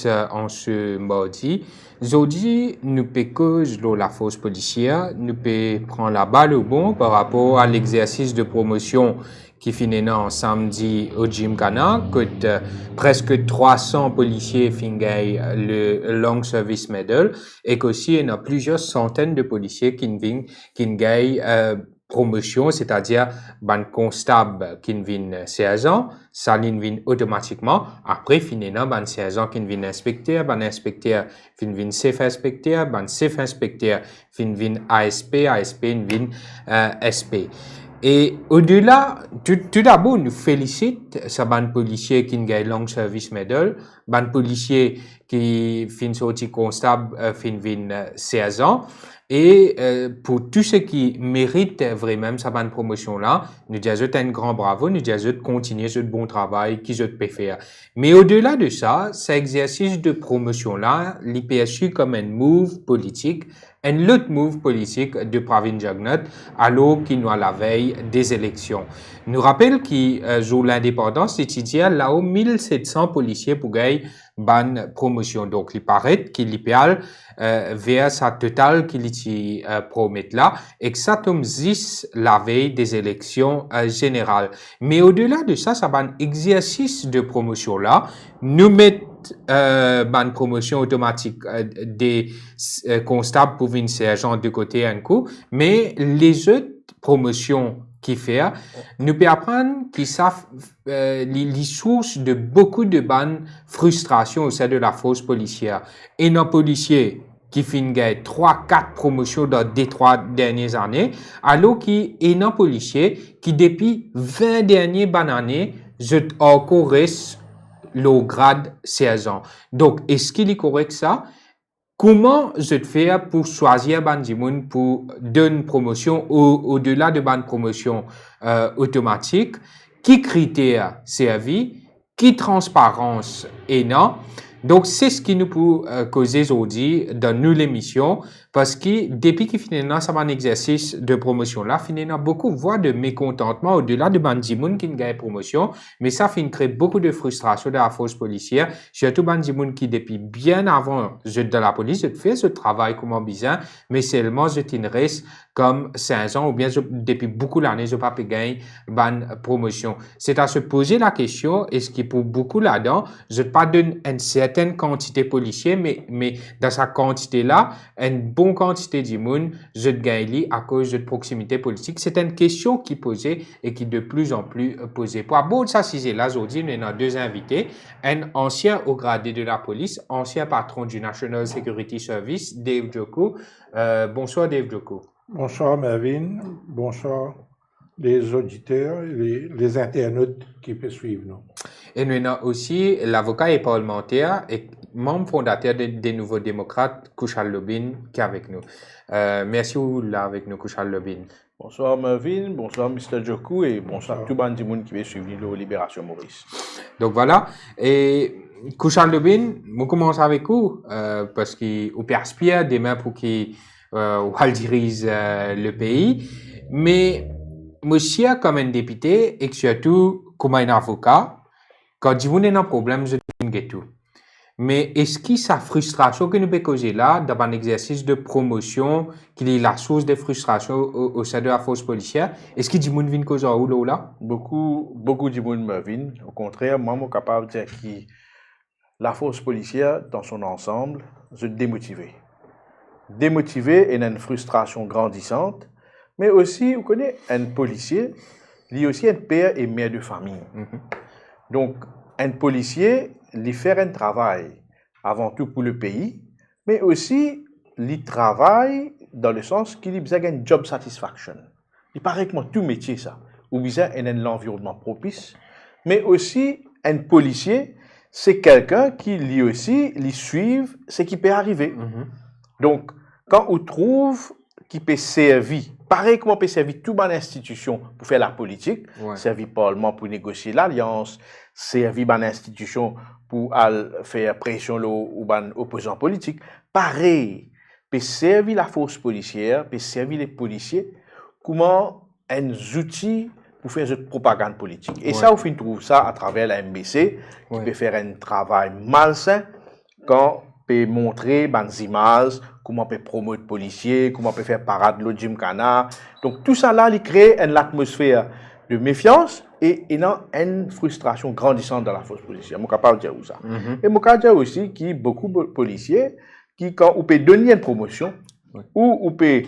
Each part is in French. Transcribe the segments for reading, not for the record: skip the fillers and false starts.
en ce mardi. Aujourd'hui, nous pouvons la force policière, nous pouvons prendre la balle au bon par rapport à l'exercice de promotion qui finit en samedi au Gymkhana, que presque 300 policiers finissent le Long Service Medal et qu'aussi il y a plusieurs centaines de policiers qui gagnent promotion, c'est-à-dire ban constable qui vient 16 ans, ça vient automatiquement. Après, finalement, ban 16 ans qui vient inspecteur qui vient chef inspecteur, ban chef inspecteur qui vient ASP vient SP. Et au-delà, tout d'abord, nous félicite ce ban policier qui gagne Long Service Medal, ban policier qui fin sorti constable vient 16 ans. Et pour tous ceux qui méritent vraiment cette bonne promotion-là, nous disons un grand bravo, nous disons continuer ce bon travail qu'ils ont pu faire. Mais au-delà de ça, cet exercice de promotion-là, il est perçu comme un move politique, un autre move politique de Pravin Jagnnath, alors qu'il nous a la veille des élections. Nous rappelle qu'il joue l'indépendance, c'est-à-dire là-haut 1700 policiers pour gagner bonne promotion. Donc, il paraît qu'il y a vers sa totale qu'il y promet là et que ça tombe 10 la veille des élections générales. Mais au-delà de ça, ça va un exercice de promotion là, nous mettre une promotion automatique des constables pour une sergent de côté un coup, mais les autres promotions qui fait, nous peut apprendre qu'ils savent les sources de beaucoup de bonnes frustrations au sein de la force policière. Et nos policiers qui finissent 3-4 promotions dans les 3 dernières années, alors qu'il y a nos policiers qui depuis 20 dernières bonnes années, je encore reste le grade 16 ans. Donc, est-ce qu'il est correct ça? Comment je te fais pour choisir Bandimoun pour donner une promotion au-delà de bonne promotion automatique? Qui critères servi? Qui transparence et non? Donc, c'est ce qui nous peut causer aujourd'hui dans nous l'émission parce que depuis qu'il finit ça un exercice de promotion là, finalement beaucoup voient de mécontentement au-delà de Bandimoun qui gagne promotion, mais ça finit créer beaucoup de frustration dans la force policière, surtout Bandimoun qui depuis bien avant de la police, je fais ce travail comme bizarre, mais seulement je reste comme 5 ans ou bien depuis beaucoup d'années, je pas gagner bonne promotion. C'est à se poser la question, est-ce que pour beaucoup là-dedans, je pas donne une certaine quantité policier, mais dans sa quantité là, une bonne quantité d'immunes, je gagne à cause de proximité politique. C'est une question qui posée et qui de plus en plus posée. Pour abord ça, si là aujourd'hui, nous avons 2 invités, un ancien haut gradé de la police, ancien patron du National Security Service, Dave Joko. Bonsoir Dave Joko. Bonsoir Mervyn, bonsoir les auditeurs et les internautes qui peuvent suivre nous. Et nous avons aussi l'avocat et parlementaire et membre fondateur des Nouveaux Démocrates, Kushal Lobin, qui est avec nous. Merci là avec nous, Kushal Lobin. Bonsoir Mervyn, bonsoir Mr. Joku et bonsoir tout le monde qui veut suivre le Libération Maurice. Donc voilà, et Kushal Lobin, on commence avec vous parce qu'on perspire demain pour qu'il dirige le pays, mais monsieur comme un député et surtout comme un avocat, quand vous avez un problème, je dis tout. Mais est-ce que sa frustration que nous peut causer là, dans un exercice de promotion, qui est la source de frustration au sein de la force policière, est-ce que du monde vient causer ou là? Beaucoup de monde me viennent. Au contraire, moi, je suis capable de dire que la force policière, dans son ensemble, je suis démotivé. Démotivé et une frustration grandissante, mais aussi, vous connaissez, un policier, il est aussi un père et mère de famille. Donc, un policier, il fait un travail avant tout pour le pays, mais aussi, il travaille dans le sens qu'il a besoin d'une job satisfaction. Il paraît que tout métier, ça, ou besoin d'un environnement propice, mais aussi, un policier, c'est quelqu'un qui, lui aussi, lui suit ce qui peut arriver. Donc, quand on trouve qui peut servir, pareil comme on peut servir toute bonne institution pour faire la politique, servir Parlement pour négocier l'alliance, servir bonne institution pour faire pression aux opposants politiques, pareil, peut servir la force policière, peut servir les policiers, comment un outil pour faire cette propagande politique. Et ça, on trouve ça à travers la MBC, qui peut faire un travail malsain quand on peut montrer des images, comment on peut promouvoir les policiers, comment on peut faire parade de Gymkhana. Donc tout ça là, il crée une atmosphère de méfiance et une frustration grandissante dans la force policière. Je suis capable de dire ça. Et je suis capable de dire aussi qu'il y a beaucoup de policiers qui, quand on peut donner une promotion, ou on peut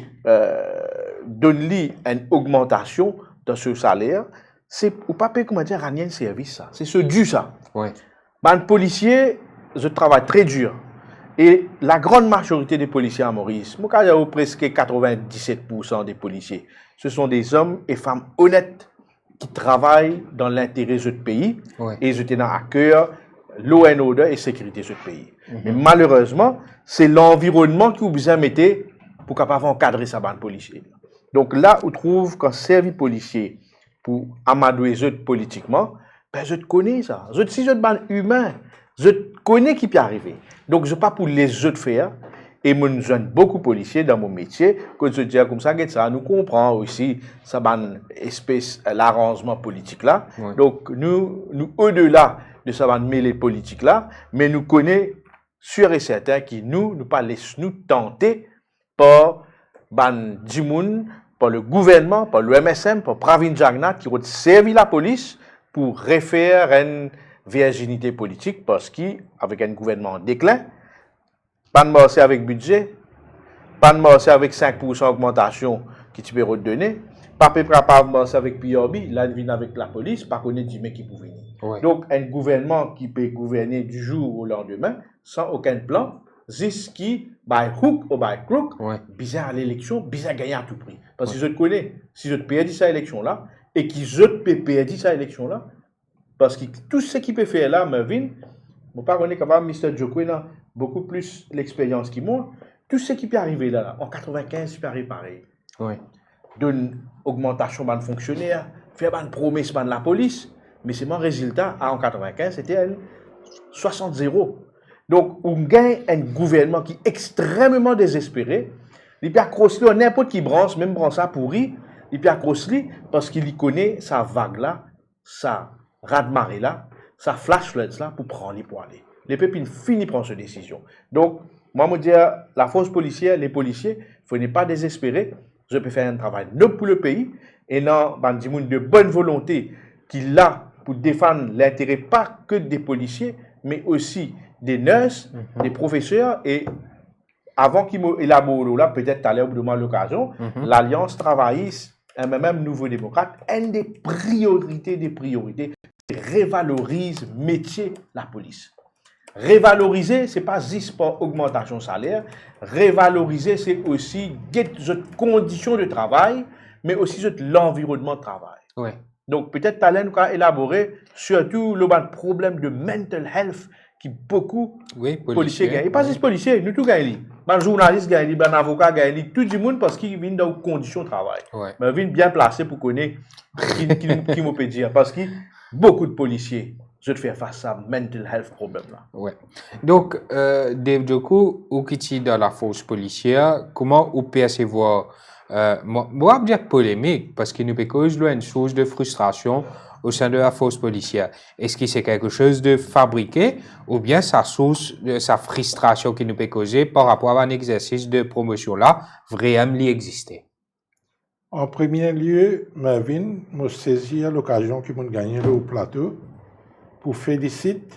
donner une augmentation dans ce salaire, c'est ou pas payer comment dire rien de service ça. C'est ce dû ça. Un policier, je travaille très dur. Et la grande majorité des policiers à Maurice, presque 97% des policiers, ce sont des hommes et femmes honnêtes qui travaillent dans l'intérêt de ce pays et ils étaient dans à cœur l'eau and order et sécurité de ce pays. Mais malheureusement, c'est l'environnement qui vous besoin mettre pour capable encadrer sa bande policier. Donc là, on trouve qu'un service policier pour amadouer les autres politiquement, ben je te connais ça. Si je te bande humain, je connais qui peut arriver. Donc je ne pas pour les autres faire. Et moi, nous avons beaucoup de policiers dans mon métier. Quand je dis comme ça, nous comprenons aussi ça espèce l'arrangement politique là. Donc nous au-delà de ça mêler politique là, mais nous connaissons sûr et certain que nous pas laissons nous tenter par Djimoun, par le gouvernement, par le MSM, par Pravin Jagnat qui ont servi la police pour refaire une virginité politique parce qu'avec un gouvernement en déclin, pas de marché avec budget, pas de marché avec 5% augmentation qui tu peux redonner, pas de marché avec PRB, là il vient avec la police, pas connaître du mec qui peut venir. Donc un gouvernement qui peut gouverner du jour au lendemain sans aucun plan, jusqu'à by hook ou by crook, bizarre à l'élection, bizarre gagner à tout prix. Parce que je te connais, si je te perds cette élection-là, et qui je te perds cette élection-là, parce que tout ce qui peut faire là, Mervyn, je ne sais pas capable, Mr. Jokwe, beaucoup plus l'expérience qui moi, tout ce qui peut arriver là, en 95, peut arriver pareil. D'une augmentation de fonctionnaires, faire une promesse de la police, mais c'est mon résultat, en 95, c'était 60-0. Donc, on gagne un gouvernement qui est extrêmement désespéré. Il peut accrocher n'importe qui branche, même branche ça pourri, il peut accrocher parce qu'il connaît sa vague là, sa raz-de-marée là, sa flash floods là pour prendre les poils. Les pépines finissent prendre cette décision. Donc, moi, je dis, la force policière, les policiers, il ne faut pas désespérer. Je peux faire un travail noble pour le pays et non, de bonne volonté qui est là pour défendre l'intérêt pas que des policiers, mais aussi des nurses, des professeurs et avant qu'ils m'élaborent là, peut-être tout à l'heure, de l'occasion, l'Alliance travailliste, et même Nouveau Démocrate, une des priorités, révalorise métier la police. Révaloriser, ce n'est pas juste pour augmentation de salaire. Révaloriser, c'est aussi des conditions de travail, mais aussi l'environnement de travail. Donc, peut-être tu allais nous élaborer surtout le problème de mental health qui beaucoup de policiers gagnent. Et pas juste policiers, nous tous gagnons. Les journalistes gagnent, les avocats gagnent, tout le monde parce qu'ils viennent dans des conditions de travail. Mais ils viennent bien placés pour connaître qui me peut dire. Parce que beaucoup de policiers, je te fais face à mental health problème là. Donc, Dave Djokou, ou qui est dans la force policière, comment vous percevez moi, je dire polémique, parce qu'il nous peut causer une source de frustration au sein de la force policière. Est-ce que c'est quelque chose de fabriqué ou bien sa source de sa frustration qui nous peut causer par rapport à un exercice de promotion là vraiment existait? En premier lieu, Mervyn m'a saisi l'occasion qui m'a gagné au plateau pour féliciter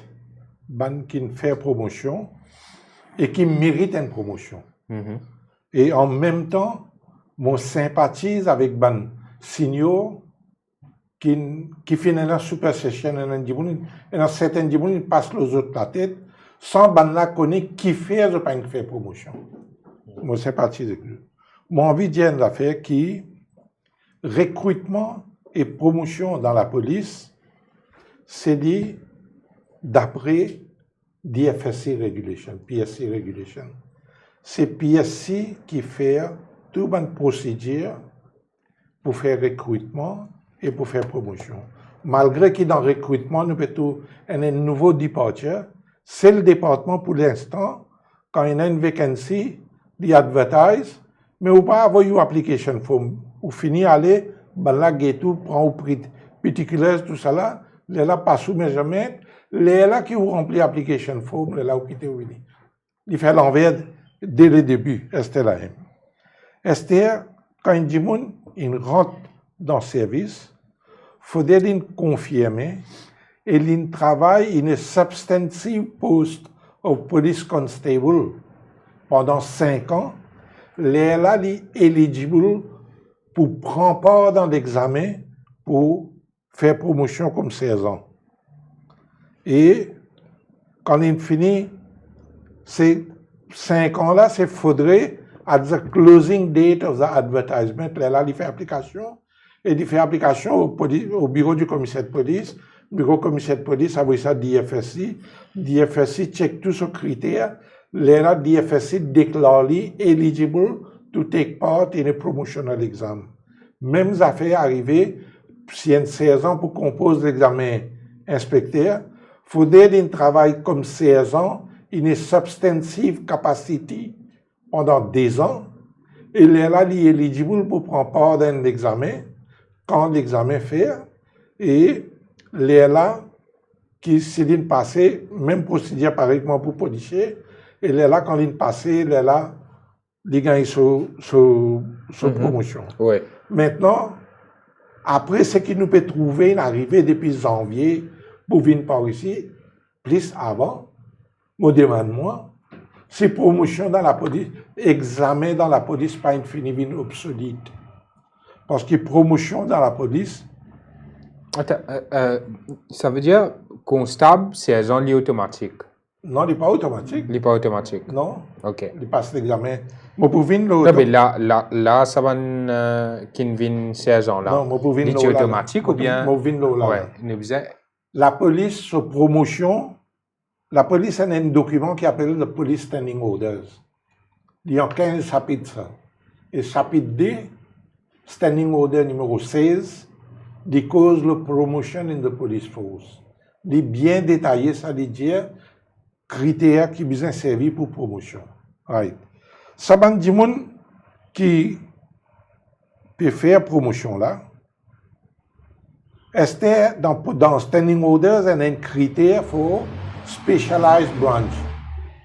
ban qui fait promotion et qui mérite une promotion. Et en même temps, je sympathise avec ban signaux qui finissent la super session et dans certains gens ils passent les autres la tête sans ban la connaître qui fait ou pas faire promotion. Je sympathise avec lui. J'ai envie de dire une affaire qui recrutement et promotion dans la police, c'est dit d'après DFSC Regulation, PSC Regulation. C'est PSC qui fait toute une procédure pour faire recrutement et pour faire promotion. Malgré que dans le recrutement, nous avons un nouveau département, c'est le département pour l'instant, quand il y a une vacancy, il advertise, mais on pas avoir une application form. Ou finir aller, ben là, tout prend au prix particulier, tout ça là, les là pas sous measurement, les là qui vous remplit application form, les là où quitter oui. Il fait l'envers dès le début, Esther là. Esther, quand il dit moun, il rentre dans le service, faudrait lui confirmer et il travaille in a substantive post of police constable pendant 5 ans. Les là, il est éligible pour prendre part dans l'examen pour faire promotion comme 16 ans. Et quand il finit ces 5 ans-là, c'est faudrait, at the closing date of the advertisement, là, il fait application, et il fait application au bureau du commissaire de police. Le bureau commissaire de police a ça DFSI. DFSI check tous ces critères. Là, DFSI déclare eligible to take part in a promotional exam. Même affaire arrivée, si il y a 16 ans pour qu'on pose l'examen inspecteur, il faudrait qu'il travaille comme 16 ans in a substantive capacity pendant 2 ans. Et là, il est éligible pour prendre part dans l'examen quand l'examen fait. Et là, qui s'est passé, même procédure pareillement pour policier, et là, quand il passé, là, il gagne sa promotion. Ouais. Maintenant, après ce qu'il nous peut trouver, il arrivé depuis janvier pour venir par ici, plus avant, me demande-moi, si promotion dans la police, examen dans la police, pas une finie, obsolète. Parce que promotion dans la police. Attends, ça veut dire constable, c'est un lié automatique. Non, il n'est pas automatique. Il n'est pas automatique. Non. OK. Il passe l'examen. Mais pour venir non, mais là, ça va qui vient 16 ans là. Non, mais pour venir il est automatique ou bien. Ouais, la police, sur promotion, la police a un document qui s'appelle le Police Standing Orders. Il y a 15 chapitres. Ça. Et chapitre D, Standing Order numéro 16, dit cause le promotion in the police force. Il est bien détaillé, ça veut dire critères qui besoin servir pour promotion. Right. Ça va dire qui peut faire promotion là. Est dans Standing Orders, il y a un critère pour Specialized Branch.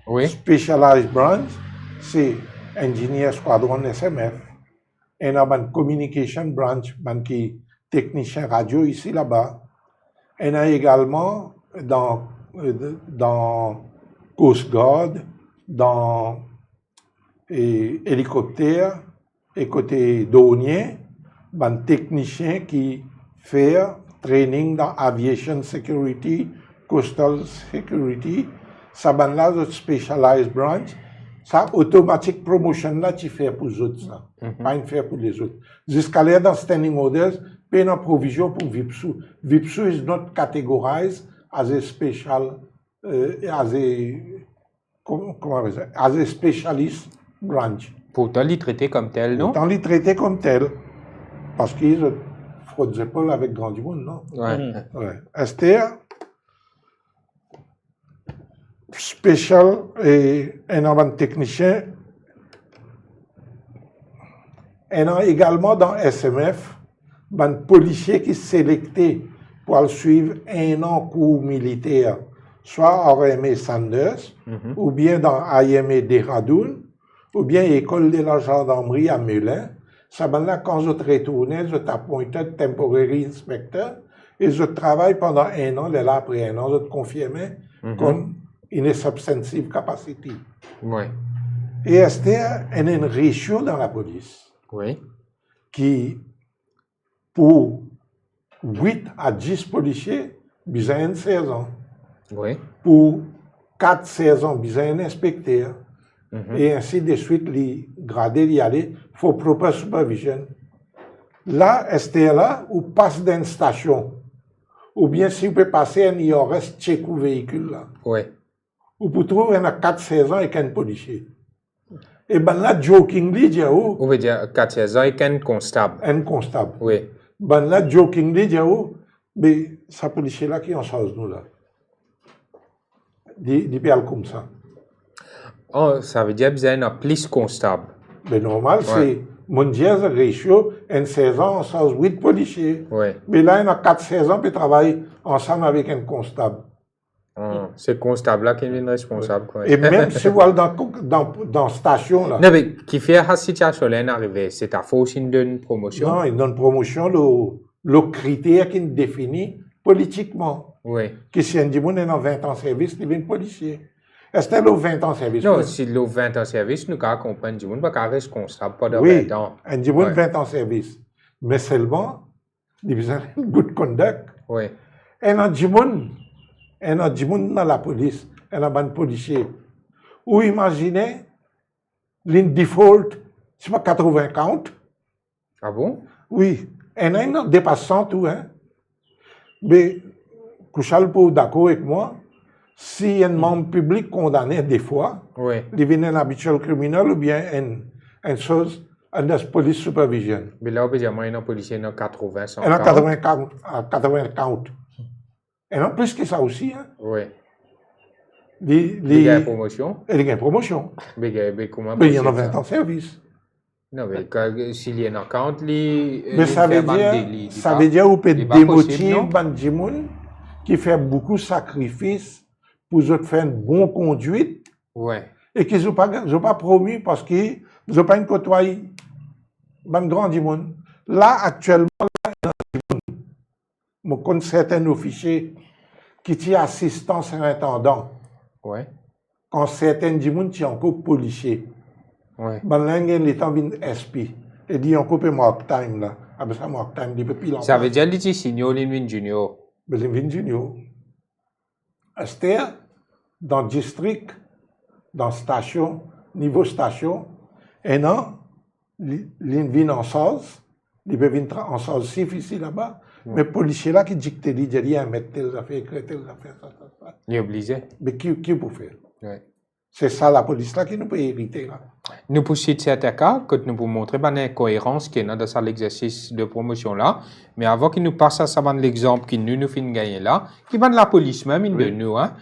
Oui. Specialized Branch, c'est Engineer Squadron SMF. Et il y a une Communication Branch, qui technicien radio ici, là-bas. Et il y a également dans Coast Guard, dans hélicoptère et côté douanier, un technicien qui fait training dans Aviation Security, Coastal Security, ça ban là de Specialized Branch, ça automatic promotion là tu fais pour les autres, ça. Pas une faire pour les autres. Jusqu'à là dans Standing Orders, pas une provision pour VIPSU. VIPSU is not categorized as a special, as a specialist branch. Pourtant, il est traité comme tel, non? Pourtant, il est traité comme tel. Parce qu'ils ne fraudaient pas avec grand du monde, non? Ouais. Esther, spécial et un technicien. Et également dans SMF, un policier qui est sélecté pour suivre un an cours militaire, soit à RME Sanders, ou bien dans IME Dehradun, ou bien école de la gendarmerie à Melun. Ça va là, quand je retourne, je t'appointe temporary inspector et je travaille pendant 1 an, et là, après 1 an, je te confirme comme une substantive capacity. Oui. Et Esther, elle a un ratio dans la police. Oui. Qui, pour 8 à 10 policiers, besoin de 16 ans. Oui. Pour 4 16 ans, besoin d'un inspecteur. Et ainsi de suite, les gradés y aller, il faut proper supervision. Là, Esther, là, ou passe d'une station, ou bien si vous pouvez passer un IRS, check ou véhicule là. Oui. Ou pour trouver un 4 16 ans avec un policier. Et ben là, jokingly, dit où? Vous veut dire 4 16 ans avec un constable. Un constable. Oui. Ben là, jokingly, dit où? Mais ça policier là qui en charge nous là. Dit comme ça. Oh, ça veut dire que vous avez un plus constable. Mais normal, mon dièse ratio, en 16 ans, on sort 8 policiers. Oui. Mais là, il y a 4-16 ans, puis travaille ensemble avec un constable. C'est le constable-là qui est le responsable. Quoi. Et même si vous allez dans station, là, Non, mais qui fait la situation là arrivée, c'est ta fausse une promotion. non, il donne promotion, le critère qui définit politiquement. Oui. Que si un dimanche est dans 20 ans de service, il devient policier. Est-ce que le 20 ans de service? Non, si le 20 ans de service, nous avons compris que nous avons responsable pas de Oui, 20 ans. un dimanche Ouais. 20 ans de service. Mais seulement, il besoin de good conduct. Oui. Un dimanche dans la police, un bon policier. Ou imaginez, l'in default, c'est pas 80 count. Ah bon? Oui, un dépasse 100 tout, hein. Mais, Kouchal pour d'accord avec moi, si un membre public condamné des fois, Oui. il vient un habituel criminel ou bien une chose, une police supervision. Mais là, on peut dire, moi, il y a un policier dans 80, 100 Elle a 80 count. Et non plus que ça aussi, hein. Oui. Il Il y a une promotion. y a une promotion. Mais comment Mais il y en a possible, 20 ça? ans de service. Non, mais s'il y a un compte, Mais ça veut dire qu'on peut il est pas possible, démotiver non? des gens qui fait beaucoup de sacrifices pour faire une bonne conduite Oui. et qu'ils n'ont pas promis parce qu'ils n'ont pas une côtoyé un grand monde. Là, actuellement, je connais certains officiers qui sont assistants surintendants, Oui. quand certains gens sont encore policiers. Oui. Là, il y a l'État vient SP. Et dit encore peu mark time là. Après ça, mark time, il peut plus Ça veut dire qu'il y a signaux, Linwin Junior. Mais les vins junior. C'est dans le district, dans la station, niveau station, et non, ils viennent en sens, ils peuvent venir en sens si difficile là-bas, mais les policiers là qui dictent, ils disent, à mettre telle affaire, telle affaire, ça. Il est obligé. Mais qui peut faire? Oui. C'est ça la police là qui nous peut hériter là. Nous pour citer certains cas, que nous pour montrer l'incohérence qu'il y a dans l'exercice de promotion là, mais avant qu'il nous passe à ça, l'exemple qui nous fait gagner là, qui va de la police même, une de nous, hein.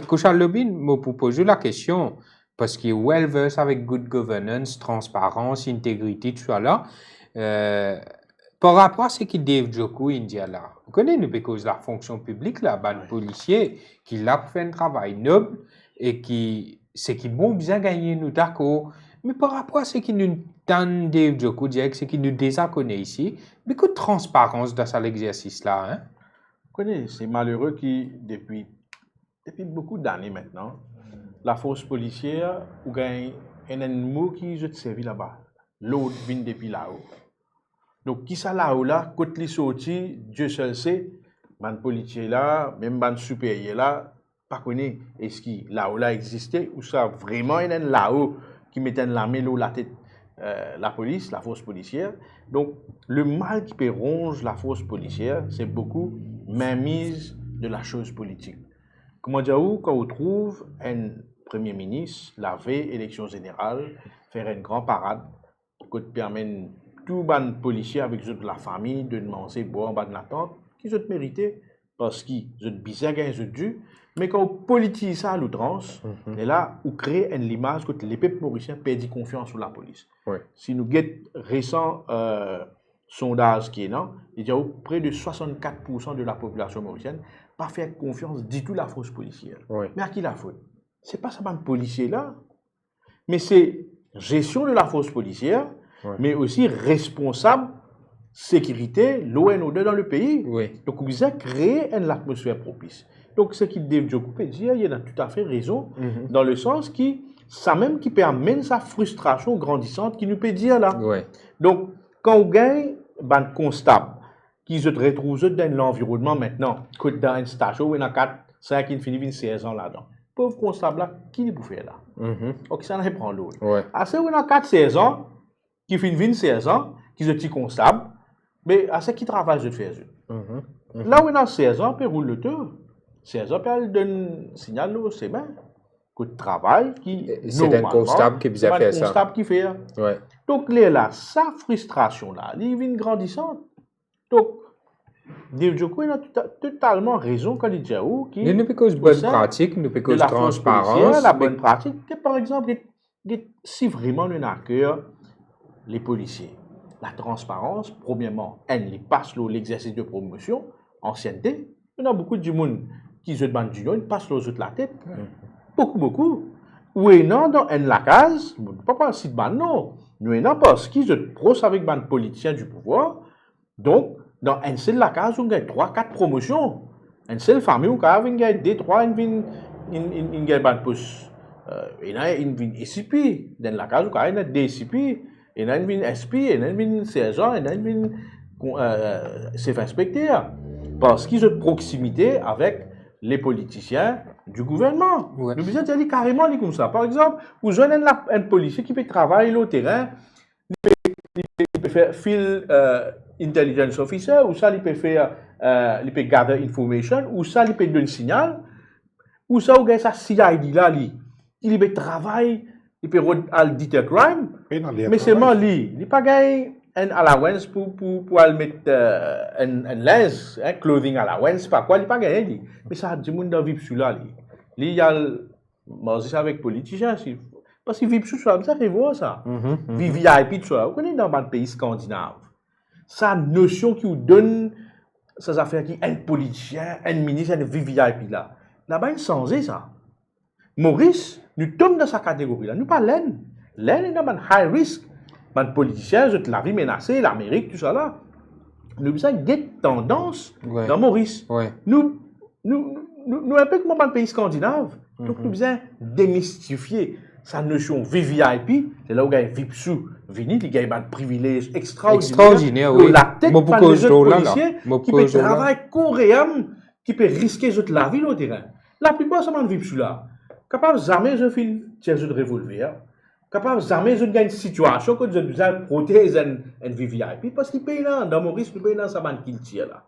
Kouchal Lobin me pose la question, parce qu'il est well versed avec good governance, transparence, intégrité, tout ça là, par rapport à ce que Dave Joko India là, vous connaissez nous parce la fonction publique là, ben, policier qui l'a fait un travail noble et qui c'est qui bon bien gagner nous d'accord, mais par rapport à ce qui nous donne Dave Joko dire ce qui nous désacconnait ici, beaucoup de transparence dans cet exercice là, hein. Vous connaissez, c'est malheureux qui depuis beaucoup d'années maintenant, la force policière ou gagne un mot qui je te servi là-bas, l'autre vient depuis là-haut. Donc, qui ça là-haut là, quand les sorti, Dieu seul sait, ban policier là, même ban supérieur là, pas connaît est-ce que là-haut là existait ou ça vraiment un là-haut qui mettait l'armée là la tête, la police, la force policière. Donc, le mal qui peut ronger la force policière, c'est beaucoup mainmise de la chose politique. Comment dire, quand on trouve un premier ministre, la veille élection générale, faire une grande parade, qui permet tout ban policier avec de la famille de manger, boire en bas de la tente, qui ont mérité, parce qu'ils ont bizarre gagné dû, mais quand on politise ça à l'outrance, et là, on crée une image que les peuples mauriciens perdent confiance sur la police. Oui. Si nous guettons récent sondage qui est là, il y a près de 64% de la population mauricienne pas faire confiance du tout à la force policière. Oui. Mais à qui la faute? C'est pas seulement le policier là, mais c'est gestion de la force policière, mais aussi responsable sécurité, l'ONOD dans le pays. Oui. Donc, vous avez créé une atmosphère propice. Donc, ce qui Dave Joko peut dire, il a tout à fait raison, dans le sens qui, ça même qui peut amener sa frustration grandissante qui nous peut dire là. Oui. Donc, quand on gagne, ben, constat qui se retrouve dans l'environnement maintenant, que dans une station où il y a 4, 5 qui finissent 16 ans là-dedans. Pauvre constat là, qui peut faire là? Donc, ça n'en prend l'autre. Ouais. Assez où il y a 4, 16 ans, qui finissent 16 ans, qui se petit constable, mais assez qui travaille de faire. Là où il y a 16 ans, il roule le tour. 16 ans, il donne signal au SEMA. Que travail qui. C'est un constable qui vient faire ça. C'est un constable qui fait. Ouais. Donc, là, sa frustration là, il vient grandissante. Donc, Dave Joko a totalement raison quand il dit qui. Nous pécons bonne pratique, nous pécons transparence. La bonne pratique, par exemple, si vraiment on a cœur les policiers. La transparence, premièrement, ils passent l'exercice de promotion, ancienneté. Il y a beaucoup de monde qui se demandent du nom, ils passent l'autre la tête. Beaucoup. Oui, non, dans la case, pas penser de ban, non. Nous, non, parce qu'ils se prosent avec les politiciens du pouvoir. Donc, dans une seule la case, on gagne 3-4 promotions. Une seule famille, on gagne 2-3, on gagne ban pouce. Il y a une SCP. Dans la case, on gagne des SCP. Il y a une SP, il y a une sergent, il y a une chef inspecteur. Parce qu'ils ont de proximité avec les politiciens du gouvernement. Ouais. Nous besoin de dire carrément comme ça. Par exemple, vous avez un policier qui peut travailler au terrain, il peut faire field intelligence officer, ou ça, il peut faire, il peut gather information, ou ça, il peut donner un signal, ou ça, il ça CID là, il peut travailler, il peut aller deter crime, mais seulement lui, il n'a pas gagné un allowance pour aller mettre un linge, un clothing allowance, pas quoi, il n'a pas gagné. Mais ça, du monde dans vip là. Il y a manger avec les politiciens. Parce que vip sur ça, ça fait voir ça. VIP, tout ça. Vous connaissez dans les pays scandinaves. Ça, notion qui vous donne ces affaires qui un politicien, un ministre, un VIP là. Là-bas, il changé ça. Maurice, nous tombons dans sa catégorie là. Nous pas l'aine. L'aine est dans un high risk. Les politiciens, la vie menacée, l'Amérique, tout ça là. Nous avons des tendances dans Maurice. Ouais. Nous un peu comme dans le pays scandinave. Donc, nous avons démystifier sa notion VIP. C'est là où il y a un VIP-sous. Il y a un privilège extraordinaire. Oui. La tête de les policiers qui peut là. travailler coréen, qui peut risquer la vie au terrain. La plupart, c'est un VIP-sous là. Capable jamais de faire un revolver. Capable jamais de gagner une situation que je dois protéger un VIP parce qu'il paye là, dans Maurice, il paye là, ça va qu'il tire là.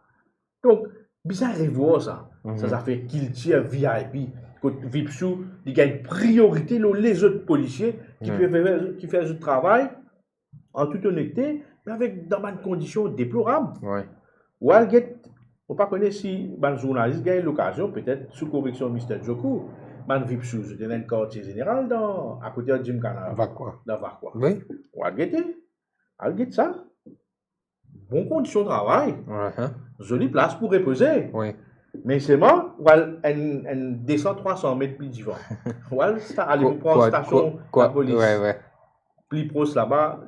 Donc, bizarre de voir ça. Ça fait qu'il tire VIP. Quand Vipsou, il gagne priorité les autres policiers qui font ce travail en toute honnêteté, mais avec dans des conditions déplorables. Ou on ne pas connaître si un journaliste gagne l'occasion, peut-être sous correction de Mr. Djokou. Man Vipsou, c'était un quartier général à côté de Jim Canal. Dans Vakwa. Oui. Ou à guetter ça. Bonne condition de travail. Jolie place pour reposer. Oui. Mais c'est moi, on descend 300 mètres plus devant. Allez, vous prendre station la police. Plus proche là-bas,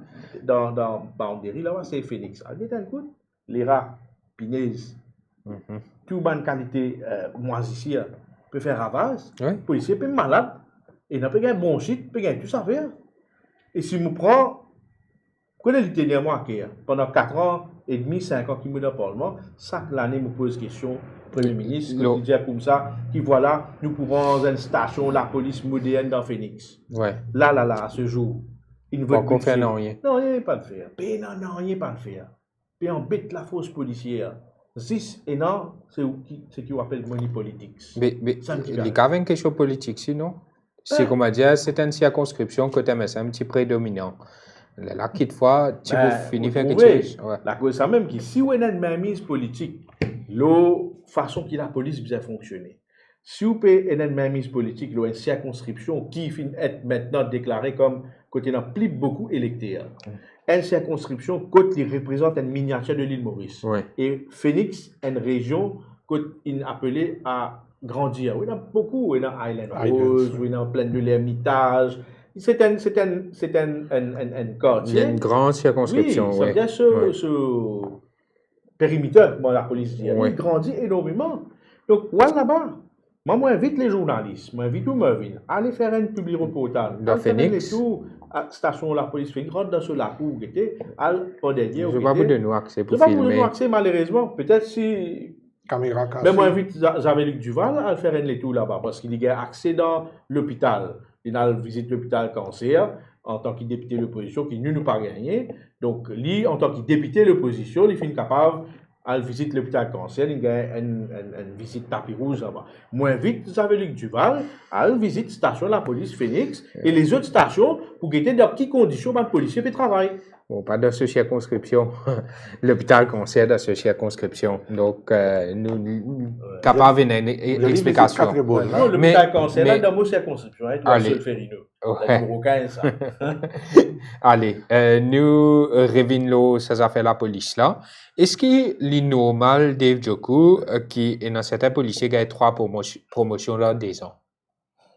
dans Boundary, là-bas, c'est Phoenix. Allez, écoute, les rats, pinaises, tout bonne qualité moisissure peut faire ravage. Le policier peut être malade. Et il n'a pas gagné bon shit, il peut gagner tout ça faire. Et si je me prends, quand il était moi, pendant 4 ans et demi, 5 ans qu'il me donne le Parlement, chaque année, je me pose question, Premier ministre, il dit comme ça, qui voilà, nous pouvons une station, la police moderne dans Phoenix. Là, à ce jour. Il ne veut pas faire rien. Non, il n'y a pas de faire. Non, il n'y a pas de faire. Puis on bête la fausse policière. 6 et non, c'est ce qu'on appelle money politics. Mais il y a une question politique, sinon. C'est comme dire, c'est une circonscription que tu as un petit prédominant. Là, quelquefois, tu peux finir faire quelque chose. La cause, c'est même que si on a une mainmise politique, la façon que la police bien fonctionner. Si vous avez une mainmise politique, une circonscription qui est maintenant déclarée comme côté n'a plus beaucoup électeurs. Une circonscription côté représente une miniature de l'île Maurice. Et Phoenix, une région côté appelée à grandir. Il y en a beaucoup, il y en a Island Rose, il y en a plein de l'Hermitage. C'est un quartier. Il y a une grande circonscription. Oui, ça veut dire ce périmètre, la police dit. Il grandit énormément. Donc, là-bas, moi, j'invite les journalistes, j'invite tout Mervyn, allez faire un public reportage. Dans Phoenix. À la station la police fait rentre dans ce lac où vous êtes, au dernier. Je ne vais pas vous donner accès pour filmer. Je ne vais pas filmer. vous donner accès, malheureusement. Peut-être si. Caméra cassée. Mais moi, j'invite Jean-Luc Duval à faire un tour là-bas parce qu'il y a accès dans l'hôpital. Il a visité l'hôpital cancer en tant que député de l'opposition qui ne nous pas gagné. Donc, lui, en tant que député de l'opposition, il est capable de visiter l'hôpital cancer, il a une visite tapis rouge là-bas. Moi, j'invite Jean-Luc Duval à visiter la station de la police Phoenix et les autres stations pour guetter dans quelles conditions le policier peut travailler. Bon, pas dans cette circonscription. L'hôpital concerne dans cette circonscription. Donc, nous, capable d'une explication. Non, l'hôpital concerne dans mon circonscription. Hein, tu vas se faire une ça. Allez, nous revenons sur ça fait la police là. Est-ce que est normal, Dave Joku, qui est dans certains policiers qui a 3 promotions là 10 ans?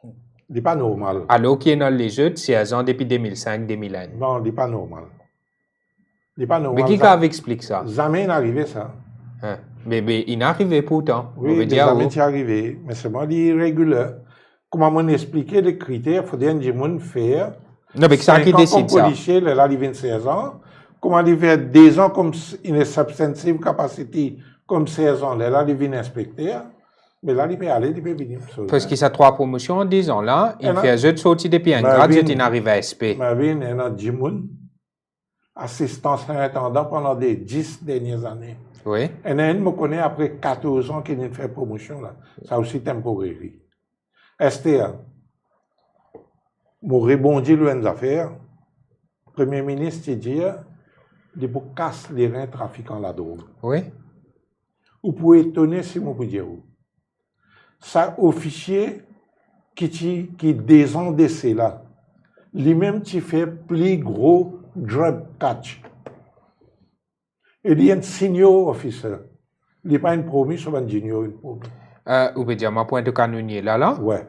Ce n'est pas normal. Alors qu'il est dans les autres 16 ans depuis 2005-2001. Non, ce n'est pas normal. Ce pas normal. Mais qui explique ça? Jamais n'arrivé ça. Hein? Mais il est arrivé pourtant. Oui, mais jamais c'est arrivé. Mais c'est moi irrégulier. Comment on expliquer les critères? Il faut dire que faire. Non, mais c'est ça qui décide ça. Policier, il arrive 16 ans. Comment il fait 2 ans comme une substantive capacity, comme 16 ans, il arrive inspecteur. Mais là, il peut aller, il peut venir. Parce qu'il a 3 promotions en 10 ans là. Il fait un jeu de sortie depuis un grade, il arrive à SP. Marvin, il a Jimoun, assistant intendant pendant les 10 dernières années. Oui. Et il me connaît après 14 ans qu'il a fait promotion là. Ça aussi temporaire. STA. Pour rebondir sur les affaires, le Premier ministre dit il faut casser les reins trafiquants la drogue. Oui. Vous pouvez étonner si vous pouvez dire. Ça, officier qui des ans d'essai là, lui-même qui fait plus gros drug catch. Il y a un senior officer. Il n'est pas une promise, c'est un junior, une promise. Vous pouvez dire ma pointe de canonnier là? Ouais.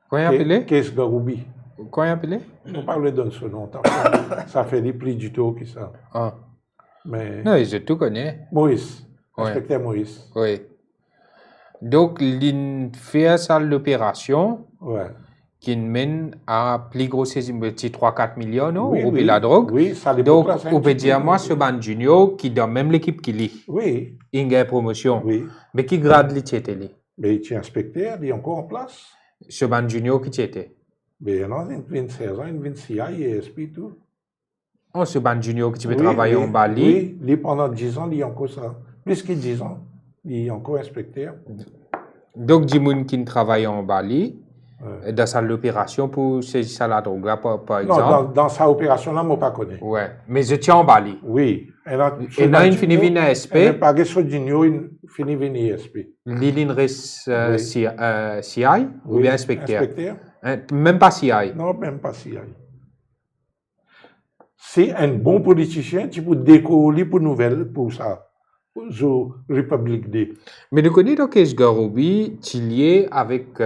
Quoi appelé? Qu'est-ce que Garoubi? Quoi appelé? On parle de ce nom. Ça fait des plus du tout que ça. Ah. Mais... Non, je tout connais. Moïse. Ouais. Inspecteur Moïse. Oui. Donc, il fait ça l'opération. Ouais. Qui mène à plus gros saisine de 3-4 millions, non? Oui, Ou oui. la drogue. Oui, ça les donc, on peut dire, moi, ce ban junior qui dans même l'équipe qui lit. Oui. Il a une promotion. Oui. Mais qui grade était lui? Mais il est inspecteur, il est encore en place. Ce ban junior qui était? Mais il y en a 26 ans, il 26 ans, il est SP tout. Oh, ce ban junior qui travailler en Bali? Oui, lui, pendant 10 ans, il est encore ça. Plus que 10 ans, il est encore inspecteur. Donc, du monde qui travaille en Bali, ouais. Dans sa l'opération pour saisir ça la drogue là, par exemple? Non, dans sa opération là, moi, je ne connais pas. Ouais, mais je tiens en Bali. Oui. Et là, il finit venir à SP. Il pas sur junior, il finit venir à SP. Il reste CI ou bien inspecteur? Inspecteur. Même pas CI? Non, même pas CI. C'est un bon politicien, tu peux décoller pour nouvelle pour ça. Pour République D. Mais nous connaissons que ce Garoubi, il est avec.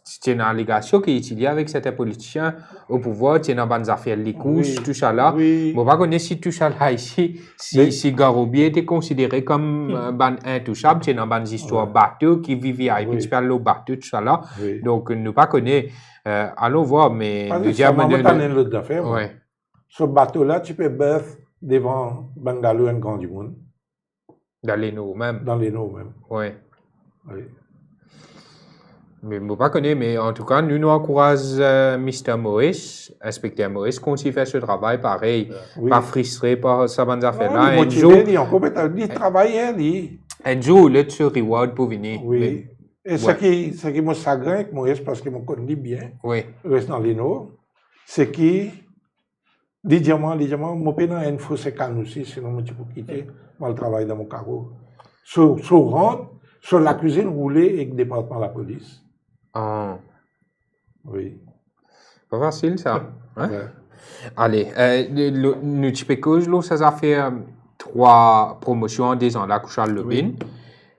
C'est une allégation qui est liée avec certains politiciens au pouvoir, il y a une bonne affaire, les couches, tout ça là. Oui. Bon, pas connaître si tout ça là ici, si Garoubi était considéré comme ban intouchable, c'est une bonne histoire bateau qui vivait avec une espèce de bateau, tout ça là. Oui. Donc, nous pas connaître, allons voir, mais. L'autre affaire. Ouais. Ce bateau-là, tu peux battre devant Bangalore et Grand du Monde. Dans les noms même. Dans les noms même. Oui. Oui. Mais je ne pas connaître, mais en tout cas, nous encourageons Mr. Maurice, inspecteur Maurice, continue à faire ce travail pareil, pas frustré par sa bonne affaire-là. Un jour, il travaille, un jour, il se reward pour venir. Oui. Mais, et ce qui me chagrin avec Maurice, parce qu'il me connaît bien, reste dans les noms, c'est qu'il dit moi, je peux dans une fausse canne aussi, sinon je peux quitter le travail dans mon carreau. Sur rentre, sur la cuisine roulée avec le département de la police. Ah. Oui. Pas facile ça. Hein? Ouais. Allez, nous typiquement, ça a fait 3 promotions en 10 ans là, Charles Lebin. Oui.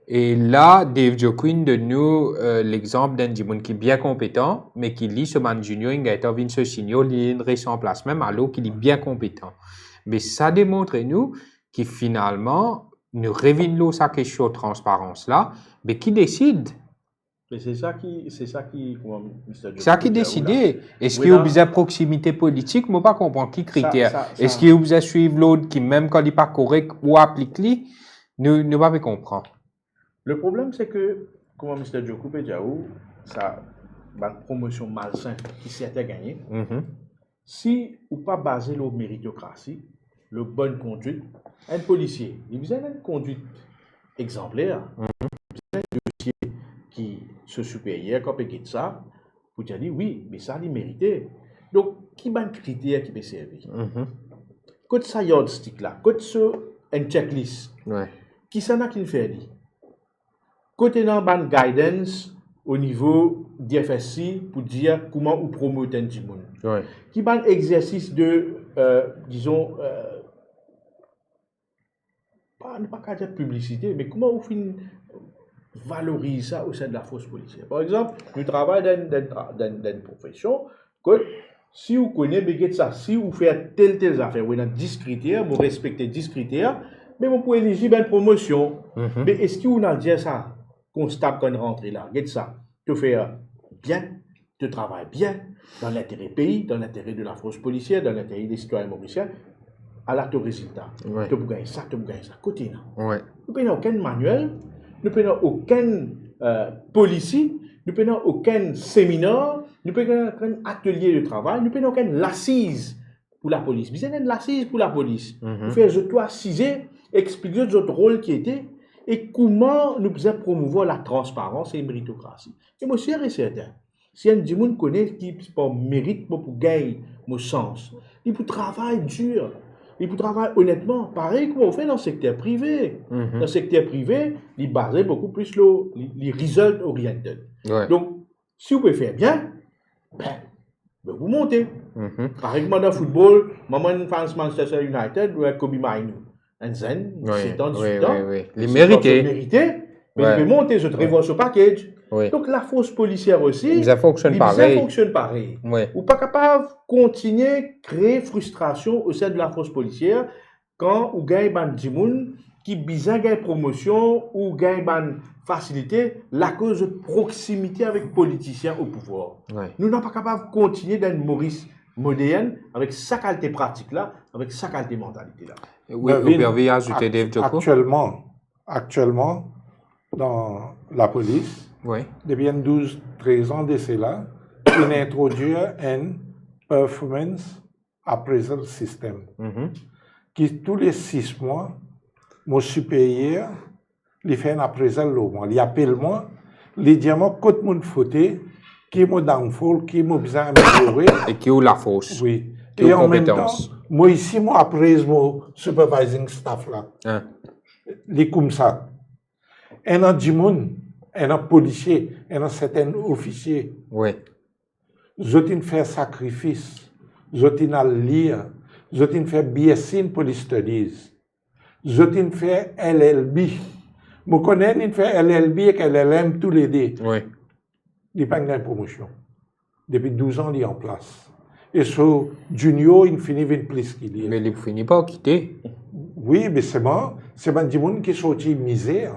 Et là, Dave Joquin de nous l'exemple d'un Jimon qui est bien compétent, mais qui lit ce man junior, il a été envie de se signer, il reste en place même, alors qu'il est bien compétent. Mais ça démontre nous que finalement, nous revenons sa question de transparence là, mais qui décide? Mais c'est ça qui décide. Est-ce qu'il y a besoin de proximité politique? Moi, pas comprendre qui critère. Est-ce qu'il y a besoin de suivre l'autre qui, même quand il n'est pas correct ou applique-lui, nous pas comprendre. Le problème, c'est que, comme M. Djokou Pedjaou, ça, la promotion malsaine qui s'est gagnée, si ou pas basé sur la méritocratie, la bonne conduite, un policier, il besoin d'une conduite exemplaire, un dossier qui se supérieur, comme il ça, pour dire oui, mais ça, il méritait. Donc, qui ban critère qui peut servir? Quand ça yardstick là, quand ça une checklist, Ouais. qui ça n'a qu'il fait dit? Côté dans ban guidance au niveau d'FSC pour dire comment ou promouvoir un monde. Ouais. Qui ban exercice de, disons, pas qu'à dire publicité, mais comment on fait valoriser ça au sein de la force policière. Par exemple, nous travaillons dans une profession que si vous connaissez ça, si vous faites telle affaire, vous avez 10 critères, vous respectez 10 critères, mais vous pouvez éligible à une promotion. Mais est-ce que vous avez dit ça, constate quand vous rentrez là, regarde ça, tu fais bien, tu travailles bien, dans l'intérêt pays, dans l'intérêt de la force policière, dans l'intérêt des citoyens mauriciens, à la ton résultat. Ouais. Tu peux gagner ça, côté là. Ouais. Nous n'avons aucun manuel, nous n'avons aucun policier, nous n'avons aucun séminaire, nous n'avons aucun atelier de travail, nous n'avons aucune l'assise pour la police. Vous avez une l'assise pour la police. Nous faisons tout assiser, expliquer notre rôle qui était et comment nous pouvons promouvoir la transparence et la méritocratie. Et moi, c'est certain. Si un monde connaît qui mérite pour gagner mon sens, il peut travailler dur. Il peut travailler honnêtement, pareil comme on fait dans le secteur privé. Dans le secteur privé, il est basé beaucoup plus les result oriented. Ouais. Donc, si vous pouvez faire bien, vous montez. Par exemple, dans le football, maman fans Manchester United ou Kobe Mainu. Un zen, 7 ans, 18 ans. Les mérités. Mais il peut monter, je te ce package. Oui. Donc, la force policière aussi, ça fonctionne pareil. fonctionne pareil. Ouais. Ou pas capable de continuer à créer frustration au sein de la force policière quand vous gagnez des gens qui besoin de promotion ou gagnent une facilité la cause de proximité avec les politiciens au pouvoir. Ouais. Nous n'sommes pas capables de continuer dans une Maurice moderne avec sa qualité pratique là, avec sa qualité mentalité là. Oui, Aubervilliers a ajouté Dave Joko. Actuellement, dans la police, Oui. depuis 12-13 ans de cela, il a introduit un performance appraisal system qui, tous les 6 mois, mon supérieur, il fait un appraisal au mois. Il appelle moi, il dit moi, quand mon fauté, qui est mon downfall, qui est mon besoin d'améliorer. Et qui est la force. Oui. Qui est en même temps, compétence. moi ici, moi appraise mon supervising staff là. Il est comme ça. Un an du monde, un an policier, un an certain officier. Oui. Zotin fait sacrifice, zotin à lire, zotin fait BSc in Police Studies, zotin fait LLB. Je connais une fait LLB et LLM tous les deux. Oui. Il n'a pas de promotion. Depuis 12 ans, il est en place. Et sur Junior, il finit une place qu'il est. Mais il ne finit pas quitter. Oui, mais c'est bon. C'est bon, des gens qui sont sortis misère,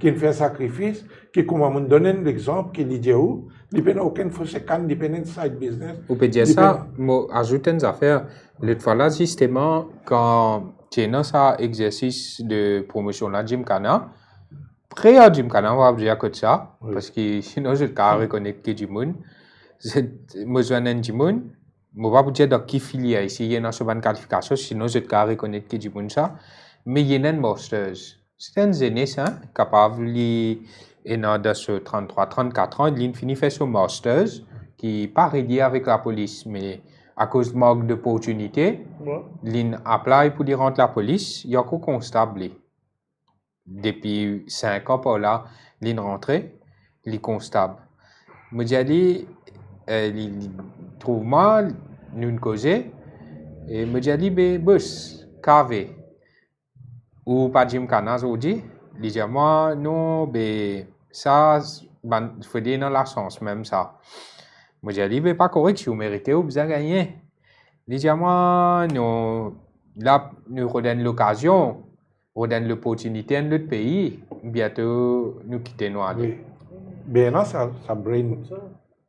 qui fait sacrifice, qui, comme on donne un exemple, qui dit où, il n'y a aucun fausse canne, il n'y a side business. Vous pouvez dire ça, moi, ajouter une affaire. L'autre fois là, justement, quand tu as un exercice de promotion là, Gymkhana, après à Gymkhana, on va dire que ça, parce que sinon, je ne peux pas reconnaître que du monde. Moi, je viens du monde. Je ne vais pas vous dire dans quelle filière ici, il y a une qualification, sinon je ne peux pas reconnaître que du monde ça. Mais il y a un master. C'est un jeunesse, capable de, dans ce 33-34 ans, il finit faire son master, qui n'est pas relié avec la police, mais à cause de manque d'opportunité, il apply pour rentrer la police, il y a qu'au constable. Depuis 5 ans par là, il rentré, il est constable. Je me dis, il trouve moi, nous causons, et me dit, ben, boss, KV, ou pas Gymkhana, je dis, il dit, moi, non, ben, ça, il faut dire dans la chance, même ça. Je dis, ben, pas correct, si vous méritez, vous avez gagné. Il dit, moi, non, là, nous redonnons l'occasion, on donne l'opportunité à notre pays, bientôt nous quitter nous. Oui. Mais non, ça brain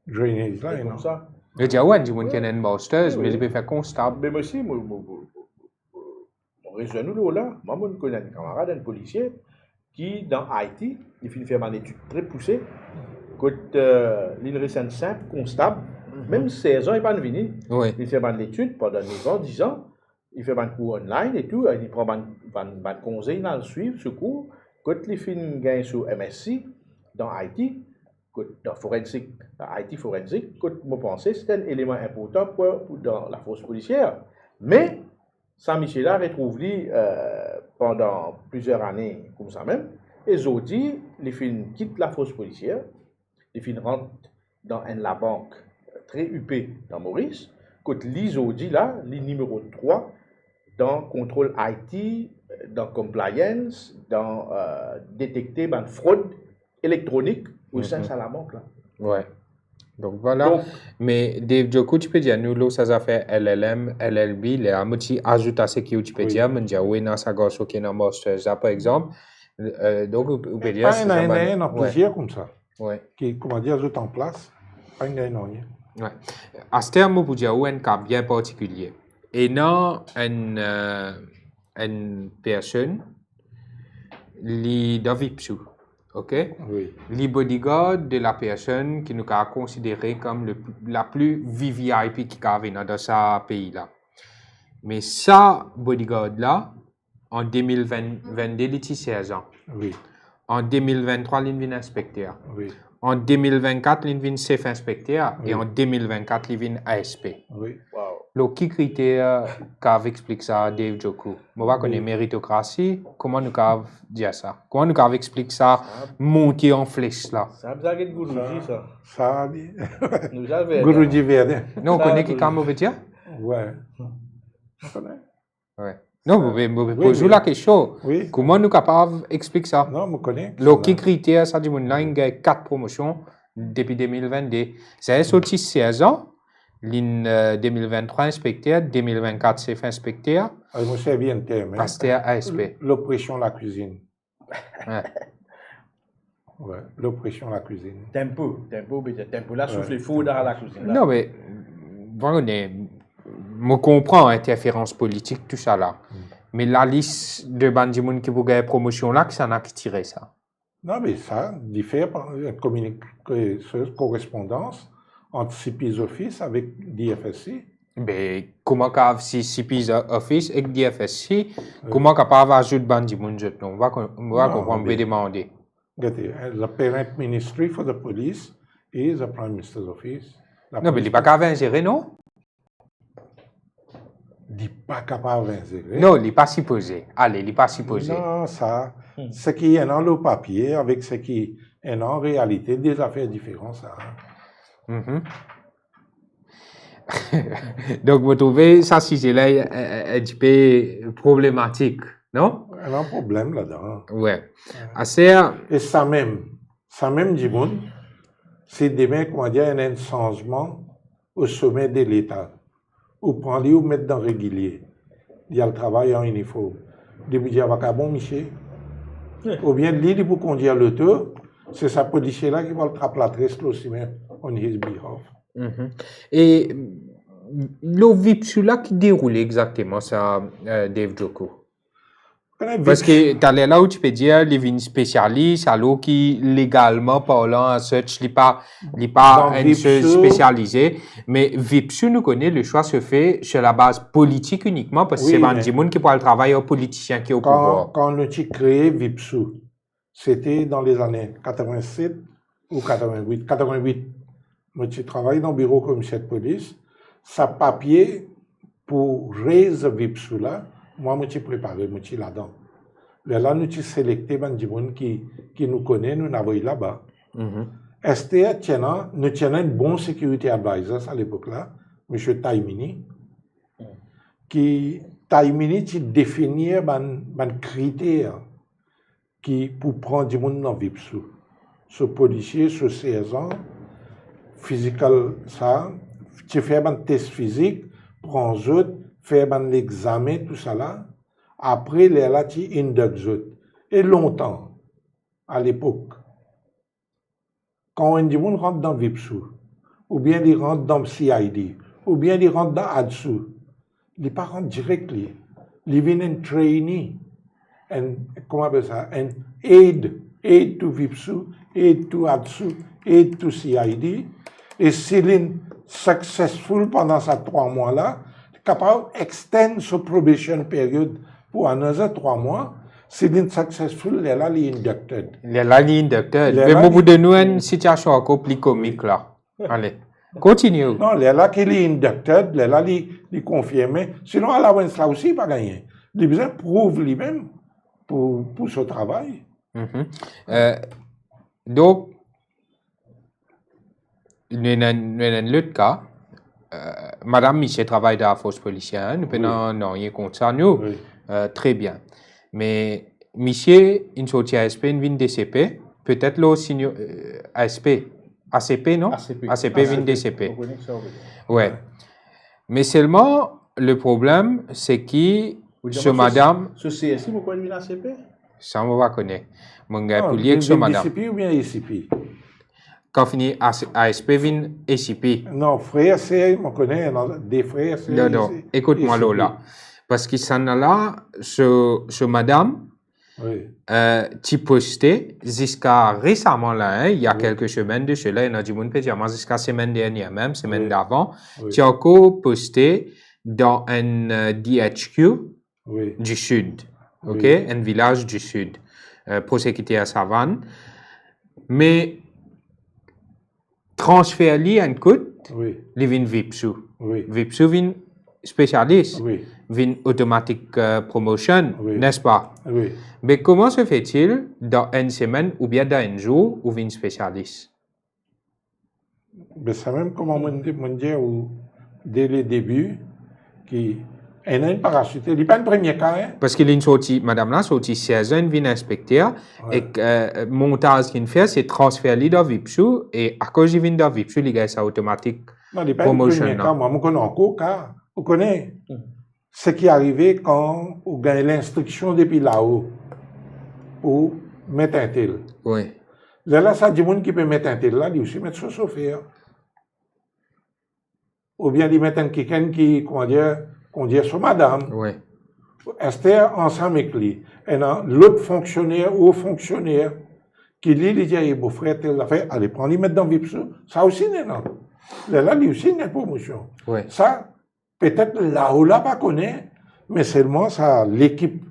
drainage là, Comme non? ça. Je dis, ouais, je dis qu'il y a un master, mais je vais faire constable. Mais moi aussi, mon réseau nous là, moi, je connais un camarade, un policier, qui, dans Haïti, il finit faire une étude très poussée, quand il reste simple, constable, même 16 ans, il n'est pas venu. Oui. Il fait une étude pendant 9 ans, 10 ans, il fait un cours online et tout, il prend un conseil dans le suivre, ce cours. Quand il finit gagne sur MSC, dans Haïti, dans forensique, dans IT forensique, je pensais que c'était un élément important dans la force policière. Mais, Saint-Michel a retrouvé pendant plusieurs années comme ça même, et Zodi, les filles quittent la force policière, les filles rentrent dans la banque très huppée dans Maurice, côté Zodi là, les numéro 3 dans contrôle IT, dans compliance, dans détecter une fraude électronique au sein de la banque là. Ouais. Donc voilà. Mais Dave Joko, tu peux dire, nous, là, ça a fait LLM, LLB, les amoutis ajoutent à ce que tu peux dire, mais dire, oui, dans sa gosse, ok, dans Master, ça, par exemple. Donc, vous pouvez dire, c'est ça. Non, plusieurs comme ça. Ouais. Qui, comment dire, ajoutent en place. Pas une non. Ouais. À ce terme, vous dire, un cas bien particulier. Et non, une personne, qui doit vivre. OK? Oui. Les bodyguards de la personne qui nous a considéré comme la plus VVIP qui a venir dans ce pays-là. Mais ça, bodyguard-là, en 2022, il a 16 ans. Oui. En 2023, il est inspecteur. Oui. En 2024, il est chef inspecteur. Oui. Et en 2024, il est ASP. Oui. Wow. Donc, qui critère explique ça, Dave Joko? On va connaître méritocratie. Comment nous dire ça? Comment nous explique ça, monter en flèche là? Ça a besoin de Guruji, ça. Ça, Nous avons. Guruji Verdun. Non, on connaît qui comme dire? Ouais. On connaît. Ouais. Non, vous posez la question. Oui. Comment nous capables d'expliquer ça? Non, je connais. Donc, qui critère ça, du monde là, il y a 4 promotions depuis 2022. C'est sorti 16 ans. L'in 2023 inspecteur, 2024 chef inspecteur. Je me servi un terme. Pasteur ASP. L'oppression la cuisine. Ouais. Ouais, l'oppression la cuisine. Tempo là, souffle fou dans la cuisine. Non, mais, voilà, je comprends interférence politique, tout ça là. Mais la liste de bandits qui vous gagner promotion là, ça n'a qui tiré ça. Non, mais ça diffère par correspondance entre CPIS Office avec DFSC. Mais comment si CPIS Office et DFSC, comment capable ajouter bandits on va comprendre, on va demander. The parent ministry for the police is the Prime Minister's office. Non, mais il n'est pas capable d'ingérer, non? Il n'est pas capable d'ingérer. Non, il n'est pas supposé. Allez, il n'est pas supposé. Non, ça, ce qui est dans le papier avec ce qui est en réalité des affaires différentes, ça. Donc, vous trouvez ça, si c'est là, un petit peu problématique, non? Il y a un problème là-dedans. Ouais. Et ça même, Djimoun, c'est demain, comment dire, il y a un changement au sommet de l'État. Ou prendre ou mettre dans régulier. Il y a le travail en uniforme. Il dit, bon, Michel. Ou bien, il pour conduire l'auto, c'est sa policier-là qui va le traplatrer aussi même on his behalf. Et le VIPSU-là qui déroule exactement ça, Dave Joko? Parce que tu as là où tu peux dire les spécialistes, alors qui légalement parlant, à search, il n'est pas un spécialisé, mais VIPSU nous connaît, le choix se fait sur la base politique uniquement, parce que c'est un monde qui pourra le travailler aux politiciens qui est au pouvoir. Quand on a créé VIPSU, c'était dans les années 87 ou 88. 88, moi j'ai travaillé dans le bureau commissaire de police, ça papier pour raise VIPSU là, moi, je suis préparé, je suis là-dedans. Là, nous avons sélecté des gens qui nous connaissent, nous avons là-bas. STA, nous avons un bon security advisor à l'époque-là, M. Taimini, qui définit des critères pour prendre des gens dans le VIPSU. Ce policier, ce 16 ans, physical, ça, tu fais un test physique, prends autres, faire l'examen, tout ça là. Après, les là, tu induis. Et longtemps, à l'époque, quand un dit rentre dans VIPSU, ou bien il rentre dans CID, ou bien il rentre dans ADSU, il ne pas rentre directement. Il vient un trainee, comment on appelle ça, un aide to VIPSU, aide to ADSU, aide to CID. Et s'il est successful pendant ces 3 mois-là, capable d'extendre sa probation période pour another 3 mois, Si il est successful, il est là, il est inducted. Il est là, il est inducted. Les Mais là, pour de nous, une situation encore plus comique là. Allez, continue. Non, il est là qu'il est inducted, il est là, il est confirmé. Sinon, à la Wensla aussi, il n'a pas gagné. Il a besoin de prouver lui-même pour ce travail. Donc, nous avons l'autre cas. Madame Michel travaille dans la force policière. Nous n'avons rien contre ça, nous. Oui. Très bien. Mais Michel, une sortie ASP, une vine DCP. Peut-être le signe ASP. ACP, non? ACP vine DCP. Ouais. Mais seulement, le problème, c'est que ce madame. Ce CSI, vous connaissez l'ACP? Ça, on va connaître. Mon gars, Non, pour lier que ce madame. DCP ou bien ICP? Quand fini ASP vient ACP. Non, frère, c'est, on connaît des frères. Non, écoute-moi là. Parce que ça là, ce madame, oui. tu postais jusqu'à récemment là, hein, il y a quelques semaines de cela, il y a du monde peut dire, jusqu'à semaine dernière même, semaine d'avant, tu as encore posté dans un DHQ du sud, ok, un village du sud, pour sécurité à Savane, mais transfert li un coûte, li vin Vipsu. Vipsu vin spécialiste, vin automatic promotion, n'est-ce pas? Mais comment se fait-il dans une semaine ou bien dans un jour où vin spécialiste? Mais c'est même comme on dit dès le début, qui est un parachute. Il n'est pas le premier cas. Hein? Parce qu'il est sorti, madame là, sorti 16 ans, vient inspecteur, et montage qu'il fait, c'est transférer dans Vipsu, et à cause de vient dans Vipsu, il y a ça automatique. Non, il n'est pas le premier cas. Moi, je connais encore cas. Vous connaissez ce qui est arrivé quand vous gagnez l'instruction depuis là-haut pour mettre un tel. Oui. Là, ça dit monde qui peut mettre un tel là, il aussi mettre son chauffeur. Ou bien il mettre un quelqu'un qui, comment dire, conduire son madame. Oui. Esther ensemble avec lui. Et l'autre fonctionnaire ou fonctionnaire qui lui dit, il beau frère, tel affaire, allez, prendre, lui mettre dans Vipsu. Ça aussi, non. Là, lui aussi, une promotion. Oui. Ça, peut-être là-haut, là, pas connaît, mais seulement ça, l'équipe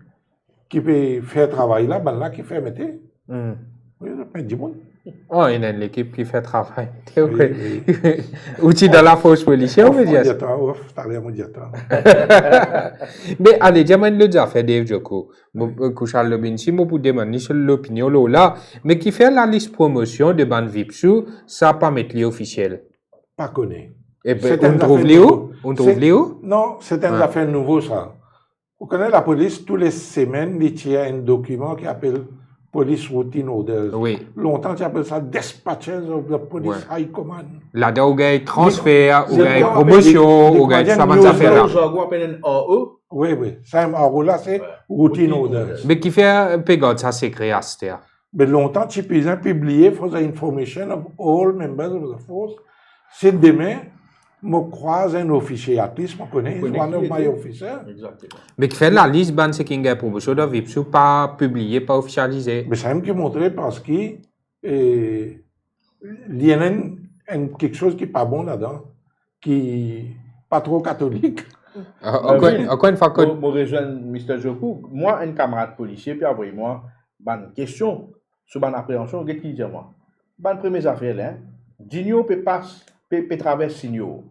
qui peut faire travail là, ben là, qui fait mettre. Oui, mais dis-moi. Oh, il y a une équipe qui fait travail. Ou tu dans la force policière, on veut dire. Mais allez, dis-moi le affaire Dave Joko. Kouchal Lobinsi, moi pour demander sur l'opinion là, mais qui fait la liste promotion de Ban Vipsu, ça pas mettre les officiels. Pas connu. Et ben, on trouve les où? On trouve les où? Non, c'est une affaire nouveau ça. Vous connaissez la police, toutes les semaines, il y a un document qui appelle Police Routine Orders. Oui. Longtemps, tu appelles ça Dispatches of the Police High Command. Là-dedans, on gagne transfert, on gagne promotion, on gagne ça, man, affaire là. Oui, oui. Ça, là, c'est Routine Orders. Mais qui fait pégode, ça, c'est créé à cette heure. Mais longtemps, tu peux publier for the information of all members of the force. C'est demain, je croise un officier à least, je connais, one of my officers. Exactement. Mais qui fait la liste, ben, c'est qu'il y a une promotion de Vipsu, pas publié, pas officialisé. Mais c'est même qui montrait parce qu'il y a quelque chose qui n'est pas bon là-dedans, qui n'est pas trop catholique. Encore une fois, je rejoins Mr. Jokou. Moi, un camarade policier, puis après moi, une question sur mon appréhension, qu'est-ce qu'il dit moi? Ban première affaire là, Digno peut traverser signaux.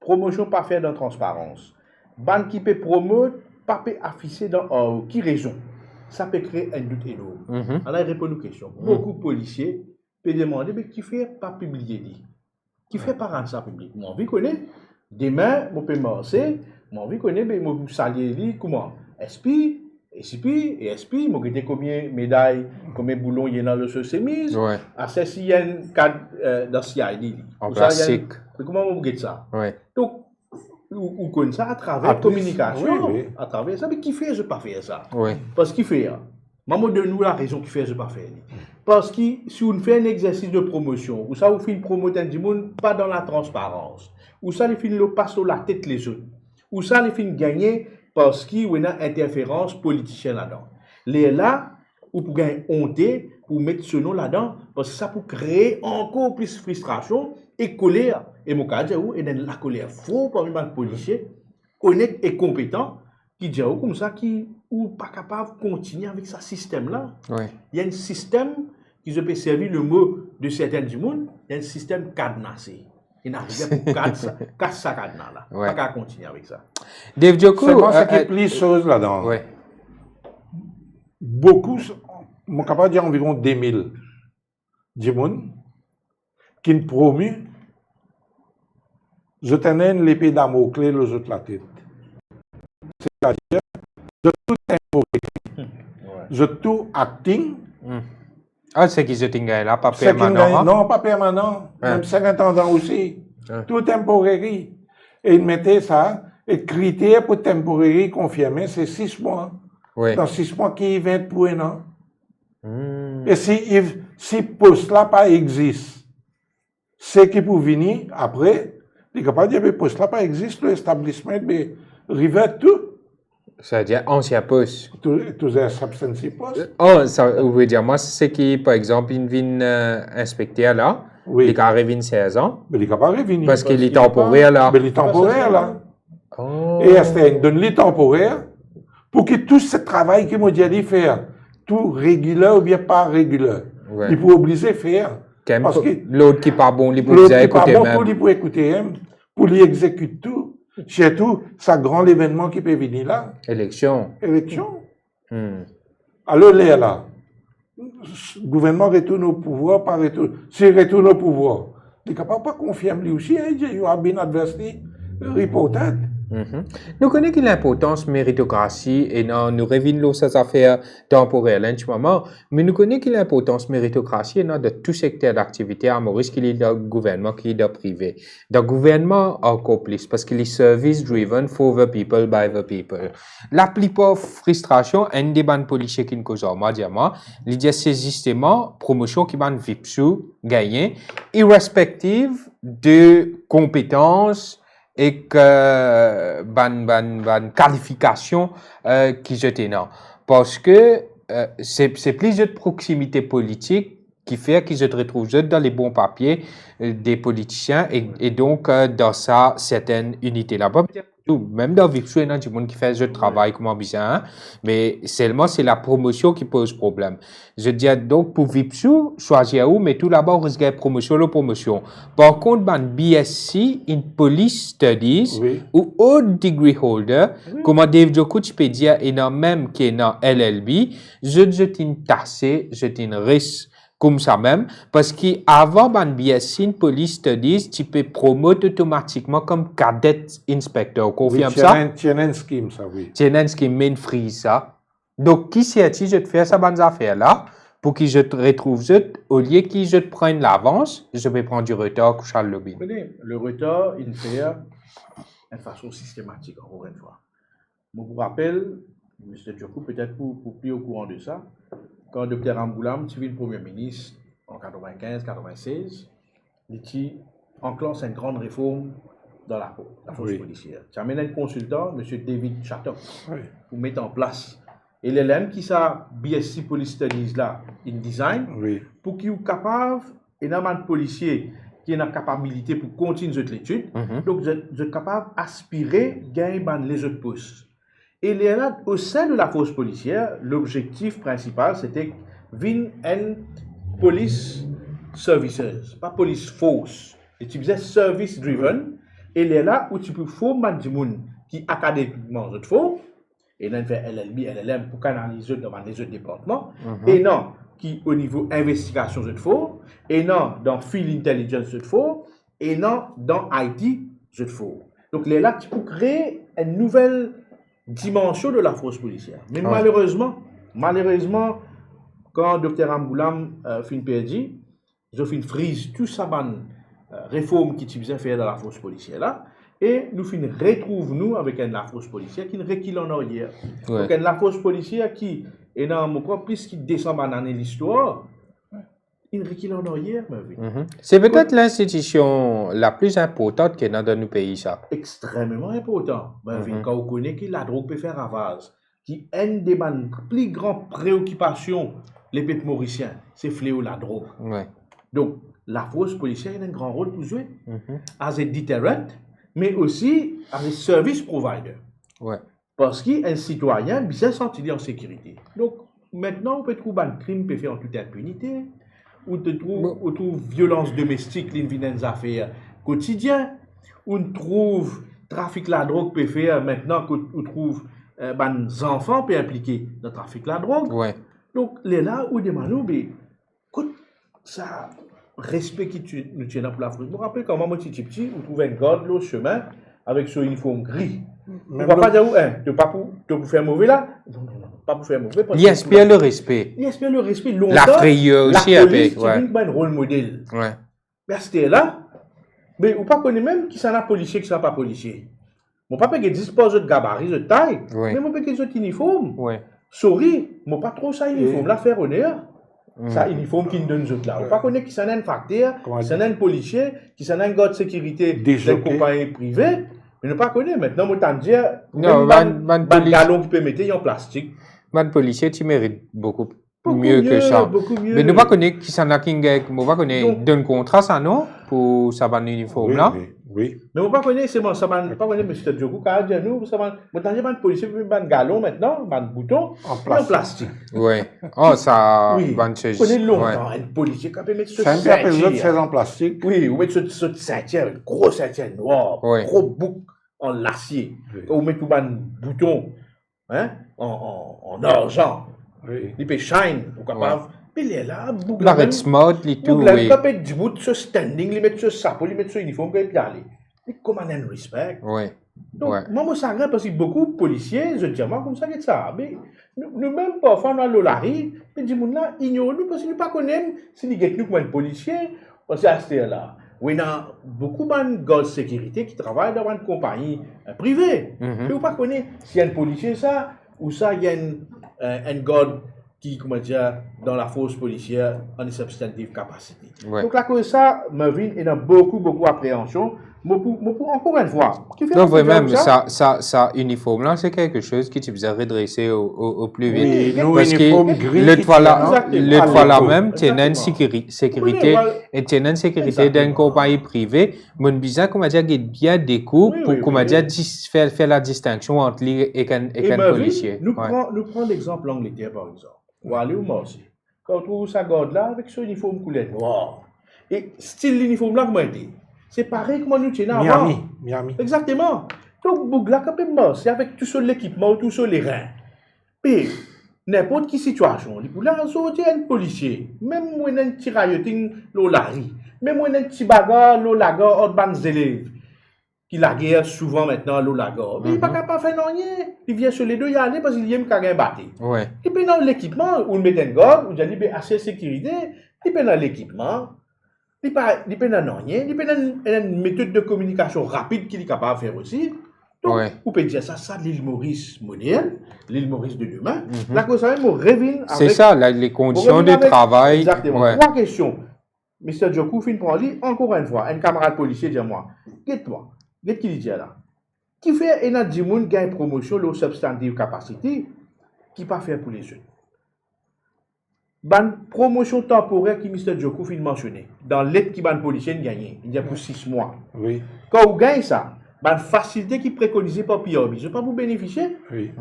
Promotion pas faire dans transparence. Ban qui peut promouvoir, pas peut afficher dans qui raison. Ça peut créer un doute énorme. Alors, il répond aux questions. Beaucoup de policiers peuvent demander, mais qui fait pas publier qui fait pas rendre ça public. Moi, je connais. Demain, je peux marcher. Moi, je connais, mais je saluer comment. SP, SCP et SP, je sais combien de médailles, combien de boulons il y a dans le chemise. Ouais. Ah, À ce cadre dans CID. En plastique. Comment on get ça? Ouais. Donc, on connaît ça à travers la communication, à travers ça, mais qui fait je pas faire ça? Oui. Parce qu'il fait, maman de nous la raison qui fait je pas faire. Parce que si on fait un exercice de promotion, ou ça vous fait une promotion du monde pas dans la transparence, ou ça les fait le passe sur la tête les autres, ou ça les fait gagner parce qu'il y a une interférence politicienne là-dedans. Les là, ou pour gagner honte, pour mettre ce nom là-dedans, parce que ça peut créer encore plus de frustration et colère. Et mon cas, et la colère faux parmi les policiers, honnêtes et compétents, qui disent comme ça, qui ou pas capable de continuer avec ce système-là. Oui. Il y a un système qui peut servir le mot de certains du monde, il y a un système cadenassé. Il n'arrive pas pour casser ça cadenas-là. Ouais. Pas qu'à continuer avec ça. Dave Djoko, Seulement, ce qui est plus chose là-dedans. oui. Beaucoup, je suis capable de dire environ 2000 du monde qui ont promu, je tenais l'épée Damoclès aux autres la tête. C'est-à-dire, je tout temporé, je tout acting. Ah, c'est qui je t'ingaille là, pas C'est qui permanent. gagne- Non, pas permanent, même 50 ans aussi. Tout temporaire. Et ils mettaient ça, et critère pour temporaire confirmé, c'est 6 mois. Oui. Dans 6 mois qui vient pour un an. Et si poste-là pas existe, c'est qui pour venir après, il est capable de dire que poste-là pas existe, l'établissement de rivet tout, C'est-à-dire ancien poste. tous les substances postes. Oh, ça veut dire, moi, c'est qui, par exemple, il vient inspecter là, Oui. il arrive 16 ans, Mais il est capable de venir. parce qu'il est temporaire là. Mais il est temporaire là. Oh. Et il donne les temporaires pour que tout ce travail que moi dit faire, tout régulier ou bien pas régulier, Ouais. il peut obliger à faire. Parce que L'autre qui pas bon, il peut l'autre dire qui pas écouter bon même. pour lui pour écouter, pour lui exécuter tout. Surtout, ça grand événement qui peut venir là, Élection. élection. Hmm. Alors là, le gouvernement retourne au pouvoir, pas retourne. S'il retourne au pouvoir, il est capable pas confirmer lui aussi, il y a bien adversely reported. Mhm. Nous connaissons l'importance méritocratie et nous revenons ces affaires temporaires en ce moment, mais nous connaissons l'importance méritocratie de tout secteur d'activité à Maurice, qu'il est le gouvernement, qu'il est le privé. Le gouvernement encore plus, parce qu'il est service driven for the people, by the people. La plupart frustration, un des bandes policiers qui nous cause diamant, il y a ces justement promotion qui van vipsou gagner, irrespective de compétences et que ban qualification qui jetait non parce que c'est plus de proximité politique qui fait qu'ils se retrouvent dans les bons papiers des politiciens et donc dans ça certaines unités là-bas. Même dans Vipsou, il y a du monde qui fait ce travail comme bizarre, mais seulement c'est la promotion qui pose problème. Je dis donc pour Vipsou, choisir où, mais tout d'abord, on regarde promotion, la promotion. Par contre, ban BSc in Police Studies Oui. ou autre degree holder, comme Dave Djoko, tu peux dire, et non même qui est dans LLB, je t'ai tassé, je t'ai risque. Comme ça même, parce qu'avant ban BSc in Police Studies, tu peux promouvoir automatiquement comme cadet inspector. Confirme ça? Tiens un scheme, ça, oui. Tiens un scheme main free ça. Donc, qui c'est-il, je te fais ça bonne affaire là, pour que je te retrouve au lieu que je te prenne l'avance, je vais prendre du retard coucher le lobby. Le retard, il fait de façon systématique, encore une fois. Je vous rappelle, M. Djoko, peut-être pour plus au courant de ça, quand Dr Amboulam, tu le Premier ministre en 95-96, il enclenche une grande réforme dans la force policière. Tu amènes un consultant, M. David Chatton, pour mettre en place LLM qui ça BSc Police Studies là, in design, pour qu'il soit capable, énormément de policiers qui ont la capacité pour continuer l'étude, donc je suis capable d'aspirer gagner les autres postes. Et là, au sein de la force policière, l'objectif principal, c'était venir une police services, pas police force. Et tu faisais service driven. Et là où tu peux former du monde qui académiquement je te faut, et là, on fait LLB, LLM pour canaliser dans les autres départements, et non, qui au niveau investigation je te faut, et non, dans field intelligence je te faut, et non, dans IT je te faut. Donc là, tu peux créer une nouvelle dimension de la force policière. Mais malheureusement, quand Dr Amboulam fin perdu, je fin frise tout ça réforme qui faisait faire dans la force policière là, et nous fin retrouve nous avec la force policière qui ne recule en arrière. Donc la force policière qui est dans mon propre plus qui descend dans l'histoire, il recule en arrière. C'est peut-être l'institution la plus importante qu'il y a dans nos pays, ça. Extrêmement important. Quand on connaît que la drogue peut faire ravage, qui est une des plus grandes préoccupations les peuples mauriciens, c'est fléau la drogue. Donc, la force policière a un grand rôle pour jouer as a deterrent, mais aussi as a service provider. Parce qu'un citoyen bien senti en sécurité. Donc, maintenant, on peut trouver un crime peut faire en toute impunité, ou on trouve violence domestique, une affaire quotidien, ou on trouve trafic de la drogue peut faire maintenant qu'on trouve des enfants peut impliquer dans le trafic de la drogue. Ouais. Donc, là où demandons, mais écoute, ça respect qui nous tient pour l'Afrique. Je me rappelle quand moi, petit, on trouvait un garde au chemin avec son uniforme gris. On ne va pas dire, tu ne pas pour faire mauvais là. Non, pas pour faire mauvais. Il espère le respect. Il espère le respect. Longtemps, la frayeur aussi avec. Ouais. C'est un rôle modèle. Ouais. Mais c'était là, mais on ne connaît même qui sont policier, qui ne sont pas policier. Mon papa qui dispose de gabarit, de taille, mais mon papa qui ont uniforme. Ouais. Sorry, mon pas trop ça uniforme là faire honneur. Ça uniforme qui nous donne autres là. On pas connaît qui sont un facteur, qui sont un policier, qui sont un gars de sécurité d'une compagnie privée. Mais ne pas connaît maintenant, moi t'en dire, non, ban galon qui peut mettre en plastique. Ban policier, tu mérites beaucoup mieux que ça. Mais ne pas connaître qui s'en a qui ne pas connaître d'un contrat ça non pour ça ban uniforme là. Oui. Mais on pas connaît c'est bon ça ban pas connaît monsieur Djokou car dire nous ça ban moi t'en dire ban policier ban galon maintenant, ban bouton en plastique. Ouais. Oh ça ban chose. On connaît longtemps un policier qui peut mettre ce ceinture en plastique. Oui, ou mettre ce ceinture, gros ceinture noir, gros bouc en l'acier. Ou mettre tout ban bouton hein en argent. Oui. Il peut shine, ou capable. Puis il est là, boucle. La red smart, les tout. Oui. Il peut du bout ce standing, il met ce sapot, il met ce uniforme, il peut y aller. Il commande un respect. Oui. Donc, moi, ça agrée parce que beaucoup de policiers, je dis, moi, comme ça, c'est ça. Mais nous-mêmes, parfois, dans l'olari, les gens là ignorent nous parce qu'ils ne pas connaissent si ils sont comme un policier, parce que c'est là. Oui, il y a beaucoup de gars de sécurité qui travaillent dans une compagnie privée. Mais vous ne pas connaissez s'il y a un policier, ça, ou ça, il y a un gars qui, comment dire, dans la force policière, en substantive capacité. Ouais. Donc, là, que ça, Mervyn, il y a beaucoup d'appréhension. Encore une fois, non, vraiment, ça uniforme là, c'est quelque chose qui tu faisais redresser au plus vite. Oui, parce que le toit là même, tu as une sécurité et tu as une sécurité d'une compagnie privée. Mon bizarre, comment dire, il y a bien des cours pour, comment dire, faire la distinction entre lui et un policier. Nous prenons l'exemple l'Angleterre, par exemple. Ou aller au Marseille. Quand on trouve sa garde là, avec son uniforme couleur noire. Et style l'uniforme là, comment il dit? C'est pareil comme nous tenons avant. Miami. Exactement. Donc, Bougla, quand même, c'est avec tout seul l'équipement, tout seul les reins. Puis, n'importe quelle situation, là, on a un policier, même moi, un petit rayoting, l'olari, même moi, un petit bagarre, l'olaga, autre bandes élèves, qui la guerre souvent maintenant, l'olaga. Mais il n'est pas capable de faire rien. Il vient sur les deux y aller parce qu'il y a un carré battu. Et puis, dans l'équipement, on met un gars, on dit, assez sécurité, et puis dans l'équipement, il n'y a pas rien, il n'y a pas une méthode de communication rapide qu'il est capable de faire aussi. Donc, on peut dire ça, l'île Maurice moderne, l'île Maurice de demain. La cause même, on revient avec... C'est ça, les conditions de travail. Exactement. 3 questions. Mr. Djokou, fin pour lui, encore une fois, un camarade policier dit à moi, guette-moi, guette qui dit là. Qui fait un adjimoun gagne promotion, le substantive capacité, qui pas fait pour les jeunes. Ban promotion temporaire qui Mr. Djokou fin mentionné dans l'aide qui ban policier gagné il y a pour 6 mois. Oui. Quand vous gagnez ça, ban facilité qui préconisée par PRB, je pas vous bénéficier. Oui.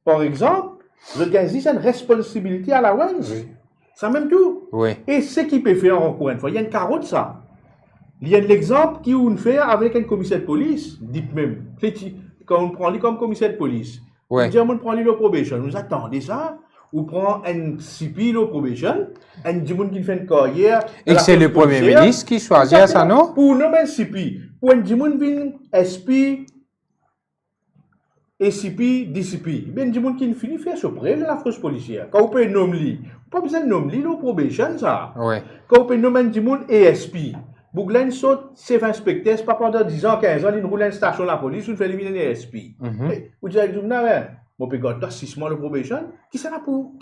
Par exemple, le gaz c'est une responsabilité à la ONS. Oui. Ça même tout. Oui. Et ce qui peut faire encore une fois, il y a une carotte ça. Il y a l'exemple qui on fait avec un commissaire de police, dites même, quand on prend lui comme commissaire de police. Oui. On prend lui le probation, nous attendez ça. Ou prend un CP, le probation, un dimoun qui fait une carrière. Et c'est le Premier ministre qui choisit ça, non? Pour nommer un CP, pour un dimoun vient SP, SCP, DCP. Ben dimoun qui finit faire ce prêt de la force policière. Quand vous pouvez nommer, pas besoin de nommer le probation, ça. Oui. Quand vous pouvez nommer un dimoun ASP, Bouglen saute, c'est inspecteur, c'est pas pendant 10 ans, 15 ans, il roule une station de la police, il fait éliminer un ASP. Vous dites, mon pégot, 6 mois de probation, qui s'en a pour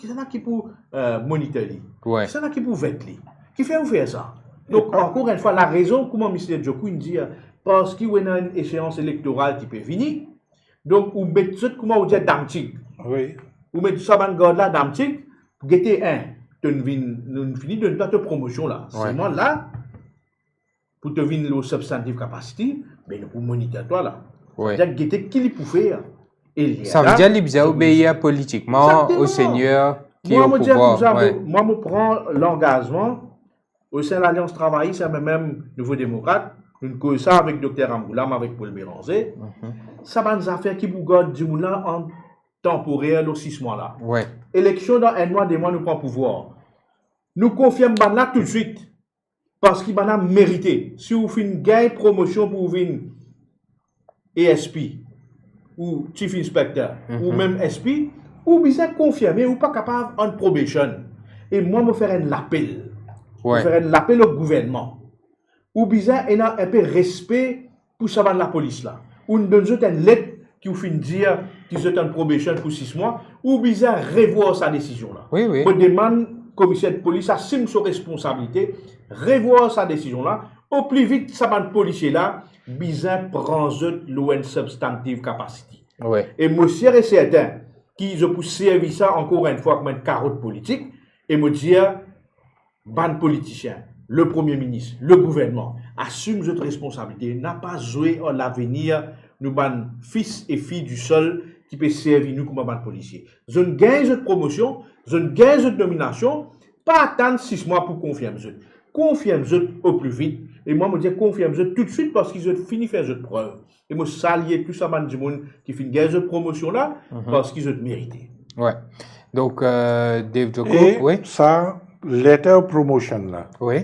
monitorer, qui s'en a qui pour veiller, qui fait où faire ça. Donc, encore une fois, la raison, comment M. Djokou dit, parce qu'il y a une échéance électorale qui peut venir, donc, vous mettez ça, comment vous dites, d'amtique. Oui. Vous mettez ça, dans le là, d'amtique, pour guetter nous finit de notre promotion là. C'est moi là, pour te venir le substantive capacity, mais nous pour monitorer toi là. C'est-à-dire, guetter qui il peut faire. Ça veut dire qu'il obéir politiquement Exactement. au Seigneur qui est Moi, au je dis tout ça, pouvoir. Ouais. moi, je prends l'engagement au sein de l'Alliance Travailliste, c'est même Nouveau Démocrate, nous cause ça avec Dr Amboulam, avec Paul Béranger. Ça va nous affaires qui vous gardent du moulin en temporaire, aux 6 mois là. Ouais. Élection dans 1 mois, 2 mois, nous prenons pouvoir. Nous confions Banna tout de suite. Parce qu'il a mérité. Si vous faites une gagne promotion pour vous une ESP, ou Chief Inspector, ou même SP, ou bien confirmé, ou pas capable en probation. Et moi, je faire un appel. Ouais. Je faire un appel au gouvernement. Ou bien, il y a un peu de respect pour ça de la police là. Ou nous donne une lettre qui vous fait dire qu'ils ont une probation pour 6 mois, ou bien revoir sa décision là. Oui, oui. Je demande au commissaire de police, assume sa responsabilité, revoir sa décision là. Au plus vite, ça va de policier là, bien prend une substantive capacity. Ouais. Et moi, c'est certain qu'ils ont servi ça encore une fois comme une carotte politique, et me dire, ban politicien, le Premier ministre, le gouvernement, assume cette responsabilité, n'a pas joué à l'avenir, nous ban fils et filles du sol qui peut servir nous comme un ban policier. Je ne gagne cette promotion, je ne gagne cette nomination, pas attendre 6 mois pour confirmer. Confirme au plus vite. Et moi, je me dis confirme tout de suite parce qu'ils ont fini de faire cette preuve. Et moi, saluer tout ça, du monde qui fait une gagne cette promotion là parce qu'ils ont mérité. Ouais. Donc, Dave Joko, Et oui. ça, letter promotion là, Oui.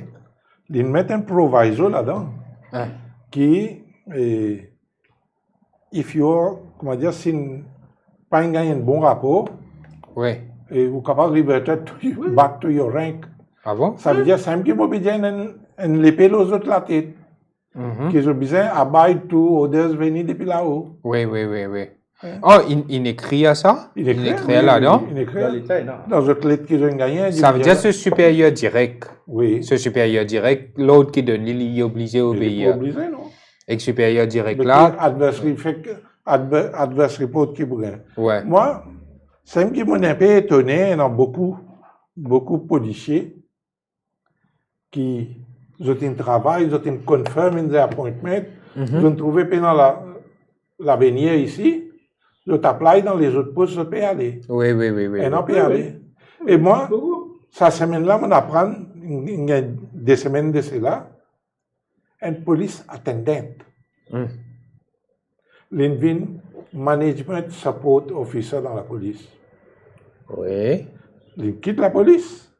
ils mettent un proviso là-dedans Ah. qui, if you, comment dire, si pas gagné un bon rapport, Oui. et vous capable de reverter back to your rank. Ah bon? Ça veut dire c'est qui m'a besoin de l'épée aux autres la tête. Qu'ils ont besoin d'abide to orders venir depuis là-haut. Oui, oui, oui, oui. Oh, il écrit à ça? Il écrit là-dedans? Il écrit Dans l'État, non. dans votre lettre qu'ils ont gagné. Ça veut dire ce supérieur direct. Oui. Ce supérieur direct, l'autre qui donne l'île, il est obligé Il est d'obéir. pas obligé, non? Et le supérieur direct Mais là, adversary fait adverse report qui pourrait. ouais. Moi, c'est qui m'a un peu étonné dans beaucoup de policiers qui ont un travail, ils ont une confirm in their appointment, ils ont trouvé pendant l'avenir ici, ils ont appelé dans les autres postes, ils peuvent aller. Oui, oui, oui, oui. Et non, peut aller. Et moi, cette semaine-là, on apprend, il y a des semaines de cela, un police attendant. L'INVIN, Management Support Officer dans la police. Oui. Il quitte la police,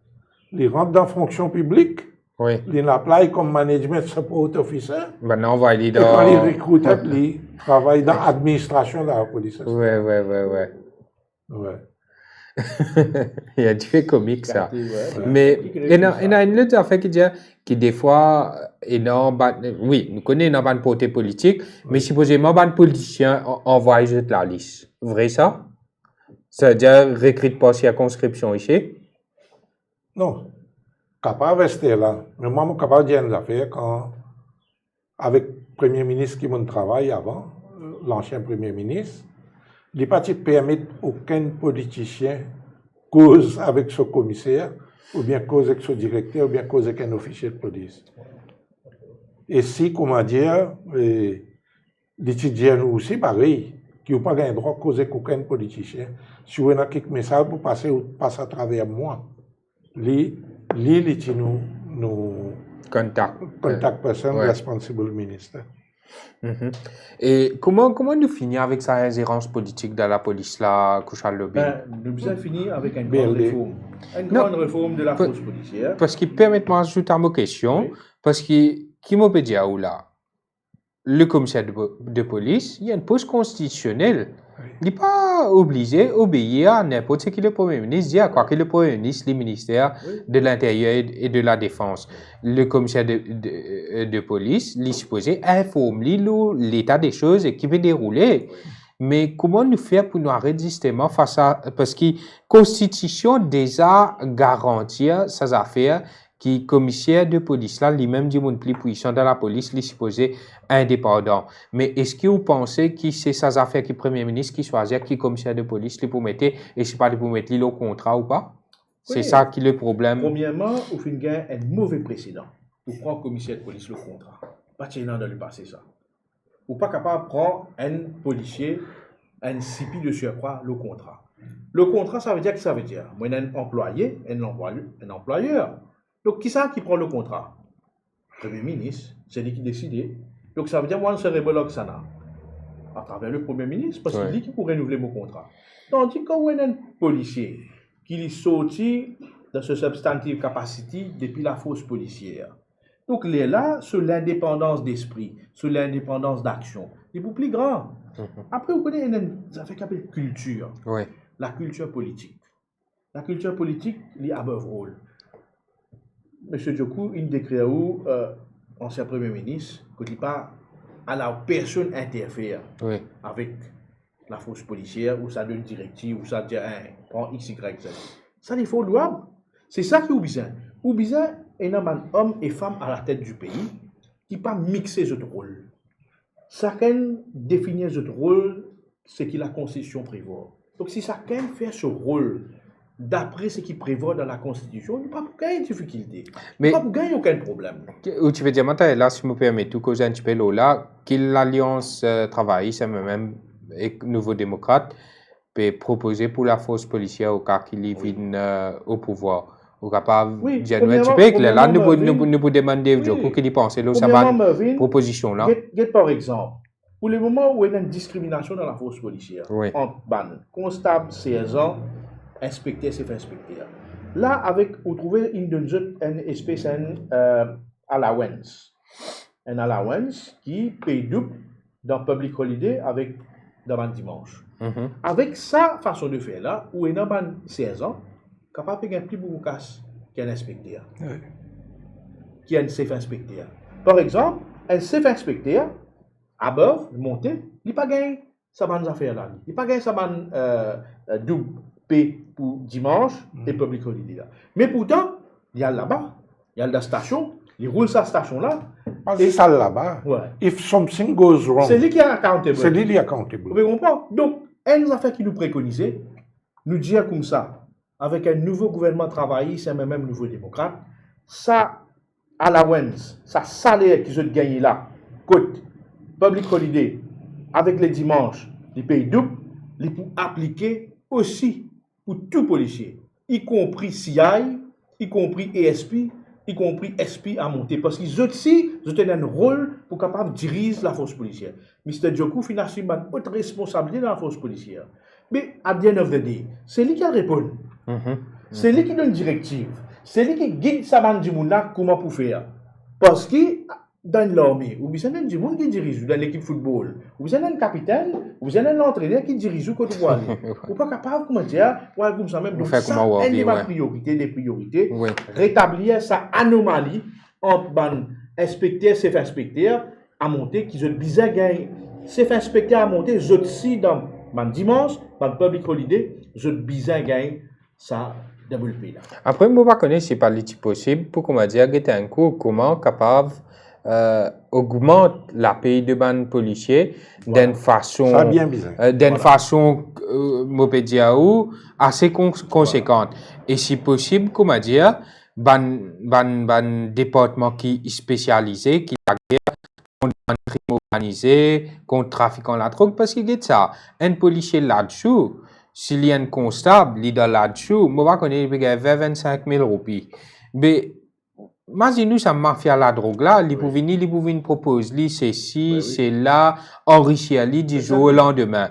il rentre dans la fonction publique, Oui. il apply comme Management Support Officer, Maintenant, on va aller et quand il dans... recrute, il travaille dans l'administration de la police. Oui, oui, oui, oui. Ouais. Il y a du comique, ça. Ouais. Mais il y a une autre affaire qui dit que des fois, oui, nous connaissons une portée politique, mais supposément, un politicien envoie juste la liste. Vrai ça? Ça veut dire recrute par circonscription ici? Non, capable de rester là. Mais moi, je suis capable de dire une affaire quand, avec le Premier ministre qui m'a travaillé avant, l'ancien Premier ministre, il n'est pas permis aucun politicien cause avec ce commissaire, ou bien cause avec ce directeur, ou bien cause avec un officier de police. Et si, comment dire, l'étudiant aussi, pareil, qui n'a pas le droit de causer avec aucun politicien. Si vous avez quelques messages pour passer à travers moi, lui, nous contact person, Ouais. responsible minister. Et comment nous finir avec sa ingérence politique dans la police, là, Kouchal Lobby? Nous avons fini avec une BLD. grande réforme. Une grande réforme de la force policière. Parce qu'il permet de m'ajouter à ma question, Oui. parce que, qui m'a dit à là, le commissaire de police, il y a une poste constitutionnelle. Il n'est pas obligé d'obéir à n'importe ce que le Premier ministre dit, à quoi que le Premier ministre, les ministères de l'Intérieur et de la Défense. Le commissaire de police, il est supposé informer l'état des choses et qui va dérouler. Mais comment nous faire pour nous arrêter justement face à... Parce que la Constitution déjà garantit ces affaires qui commissaire de police là, lui-même dit mon plus puissant dans la police, il est supposé indépendant. Mais est-ce que vous pensez que c'est ces affaires qui Premier ministre qui choisit qui commissaire de police lui pour mettre et c'est pas pour mettre au contrat ou pas? C'est ça qui est le problème. Premièrement, au fin de un mauvais précédent pour prendre commissaire de police le contrat. Pas de dans le passé ça. Ou pas capable de prendre un policier, un CP de surcroît le contrat. Le contrat, ça veut dire que ça veut dire. Moi, un employé, un employeur. Donc, qui ça qui prend le contrat? Premier ministre, c'est lui qui décide. Donc, ça veut dire, moi, je serai Boloxana à travers le Premier ministre, parce qu'il dit qu'il pourrait renouveler mon contrat. Tandis que vous avez un policier qui est sorti de ce substantive capacity depuis la force policière. Donc, il est là sur l'indépendance d'esprit, sur l'indépendance d'action. Il est beaucoup plus grand. Après, vous connaissez une affaire qui s'appelle culture. Oui. La culture politique. La culture politique, il est above rôle. Monsieur Djokou, il décrit où, ancien Premier ministre, qu'il dit pas à la personne interfère avec la force policière, ou ça donne une directive, ou ça dit, prends X, Y, Z. Ça, il faut louable. C'est ça qui est bizarre. Ou bizarre, il y a un homme et femme à la tête du pays qui pas mixer ce rôle. Chacun définit ce rôle, ce que la Constitution prévoit. Donc, si chacun fait ce rôle d'après ce qui prévoit dans la Constitution, il n'y a pas pour gagner de difficulté. Il n'y a pas pour gagner aucun problème. Ou tu veux dire, là, si je me permets, tout cause un petit peu là, que l'Alliance travaille, c'est même et Nouveau Démocrate, peut proposer pour la force policière au cas qu'il vienne au pouvoir. Ou capable de dire, là, nous pouvons demander au qu'il y pense, là, ça va une proposition là. Par exemple, pour le moment où il y a une discrimination dans la force policière, entre constable 16 ans, inspecteur, c'est inspecteur. Là, avec, vous trouvez une espèce d'allowance. Un allowance qui paye double dans public holiday avec dans un dimanche. Avec sa façon de faire là, où il y a 16 ans, capable de payer un plus beaucoup casse qu'un inspecteur. Qui est un safe inspecteur. Par exemple, un safe inspecteur, à bord, monté, il n'a pas gagné sa bonne affaire là. Il n'a pas gagné sa bonne double paie pour dimanche et public holiday là. Mais pourtant, il y a là-bas, il y a la station, il roule sa station là. Et ça là-bas, if something goes wrong, c'est lui qui est accountable. C'est lui qui est accountable. Vous comprenez? Donc, une affaire qui nous préconisait, nous dire comme ça, avec un nouveau gouvernement travaillé, c'est même nouveau démocrate, ça allowance, ça salaire qu'ils ont gagné là, côte, public holiday, avec les dimanches, les pays doubles, ils peuvent appliquer aussi pour tout policier, y compris CI, y compris ESP, y compris SP à monter. Parce qu'ils aussi, ils ont un rôle pour capable de diriger la force policière. Mr. Djokou finance une autre responsabilité dans la force policière. Mais à the end of the day, c'est lui qui répond. C'est lui qui donne une directive. C'est lui qui guide sa bande du monde là comment pour faire. Parce que dans l'armée, vous avez du monde qui dirige dans l'équipe football. Vous avez un capitaine, vous avez un entraîneur qui dirige côté vous allez. Vous n'êtes pas capable, comment dire, comme ça même. Donc ça, c'est une des priorités. Rétablir sa anomalie entre inspecteur, chef inspecteur à monter, qui ont bizarre gagné. Chef inspecteur à monter, je aussi dans dimanche, dans le public holiday, je bizarre gagné ça. Après, je ne connais pas si pas possible pour comment dire un coup comment capable augmente la paye de ban policier d'une façon assez conséquente et si possible comment dire ban département qui est spécialisé qui a contre le crime organisé contre trafiquant la drogue parce que ça un policier là-dessous. S'il y a un constable, il est là-dessous, je vais connaître 25 000 roupies. Mais, imaginez-nous, ça mafia la drogue là, il peut venir proposer, c'est ci, c'est là, enrichir du jour au lendemain.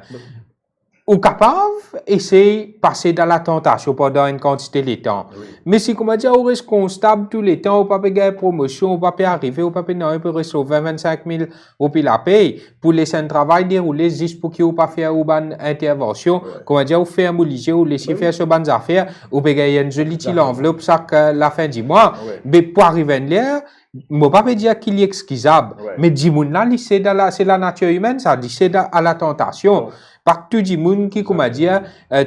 Ou capable, essayer de passer dans la tentation pendant une quantité de temps. Mais si, comment dire, on reste constable tous les temps, on ne peut pas gagner promotion, on ne peut pas arriver, on ne peut pas recevoir 25 000 roupies la paye pour laisser un travail dérouler juste pour qu'il ne pas faire une intervention. Comment dire, on fait un moulisier, ou laisser faire sur bonnes affaires, on peut gagner une jolie petite enveloppe chaque la fin du mois. Mais pour arriver à l'air, je ne peux pas dire qu'il est excusable. Mais du monde là, c'est la nature humaine, ça dit c'est à la tentation. Partout du monde qui, comment dire,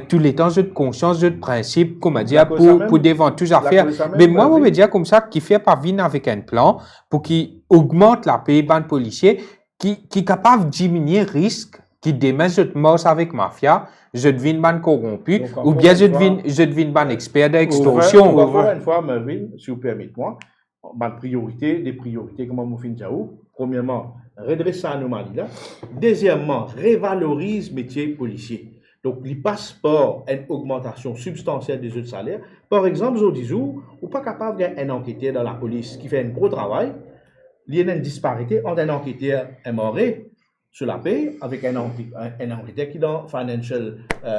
tous les temps, j'ai de conscience, j'ai de principe, comment dire, pour devant toutes affaires. Mais moi, je veux dire comme ça, qui fait pas venir avec un plan pour qu'il augmente la paix ban policier, qui est capable de diminuer le risque, qui demain, je te morse avec mafia, je deviens ban corrompu, ou bien je deviens ban expert d'extorsion. Encore une fois, Mervyn, si vous permettez-moi, des priorités, comme on fait déjà. Premièrement, redresser l'anomalie là. Deuxièmement, révalorise le métier policier. Donc, il passe par une augmentation substantielle des autres salaires. Par exemple, je dis, ou pas capable d'un enquêteur dans la police qui fait un gros travail, il y a une disparité entre un enquêteur MRE sur la paie avec un enquêteur qui est dans Financial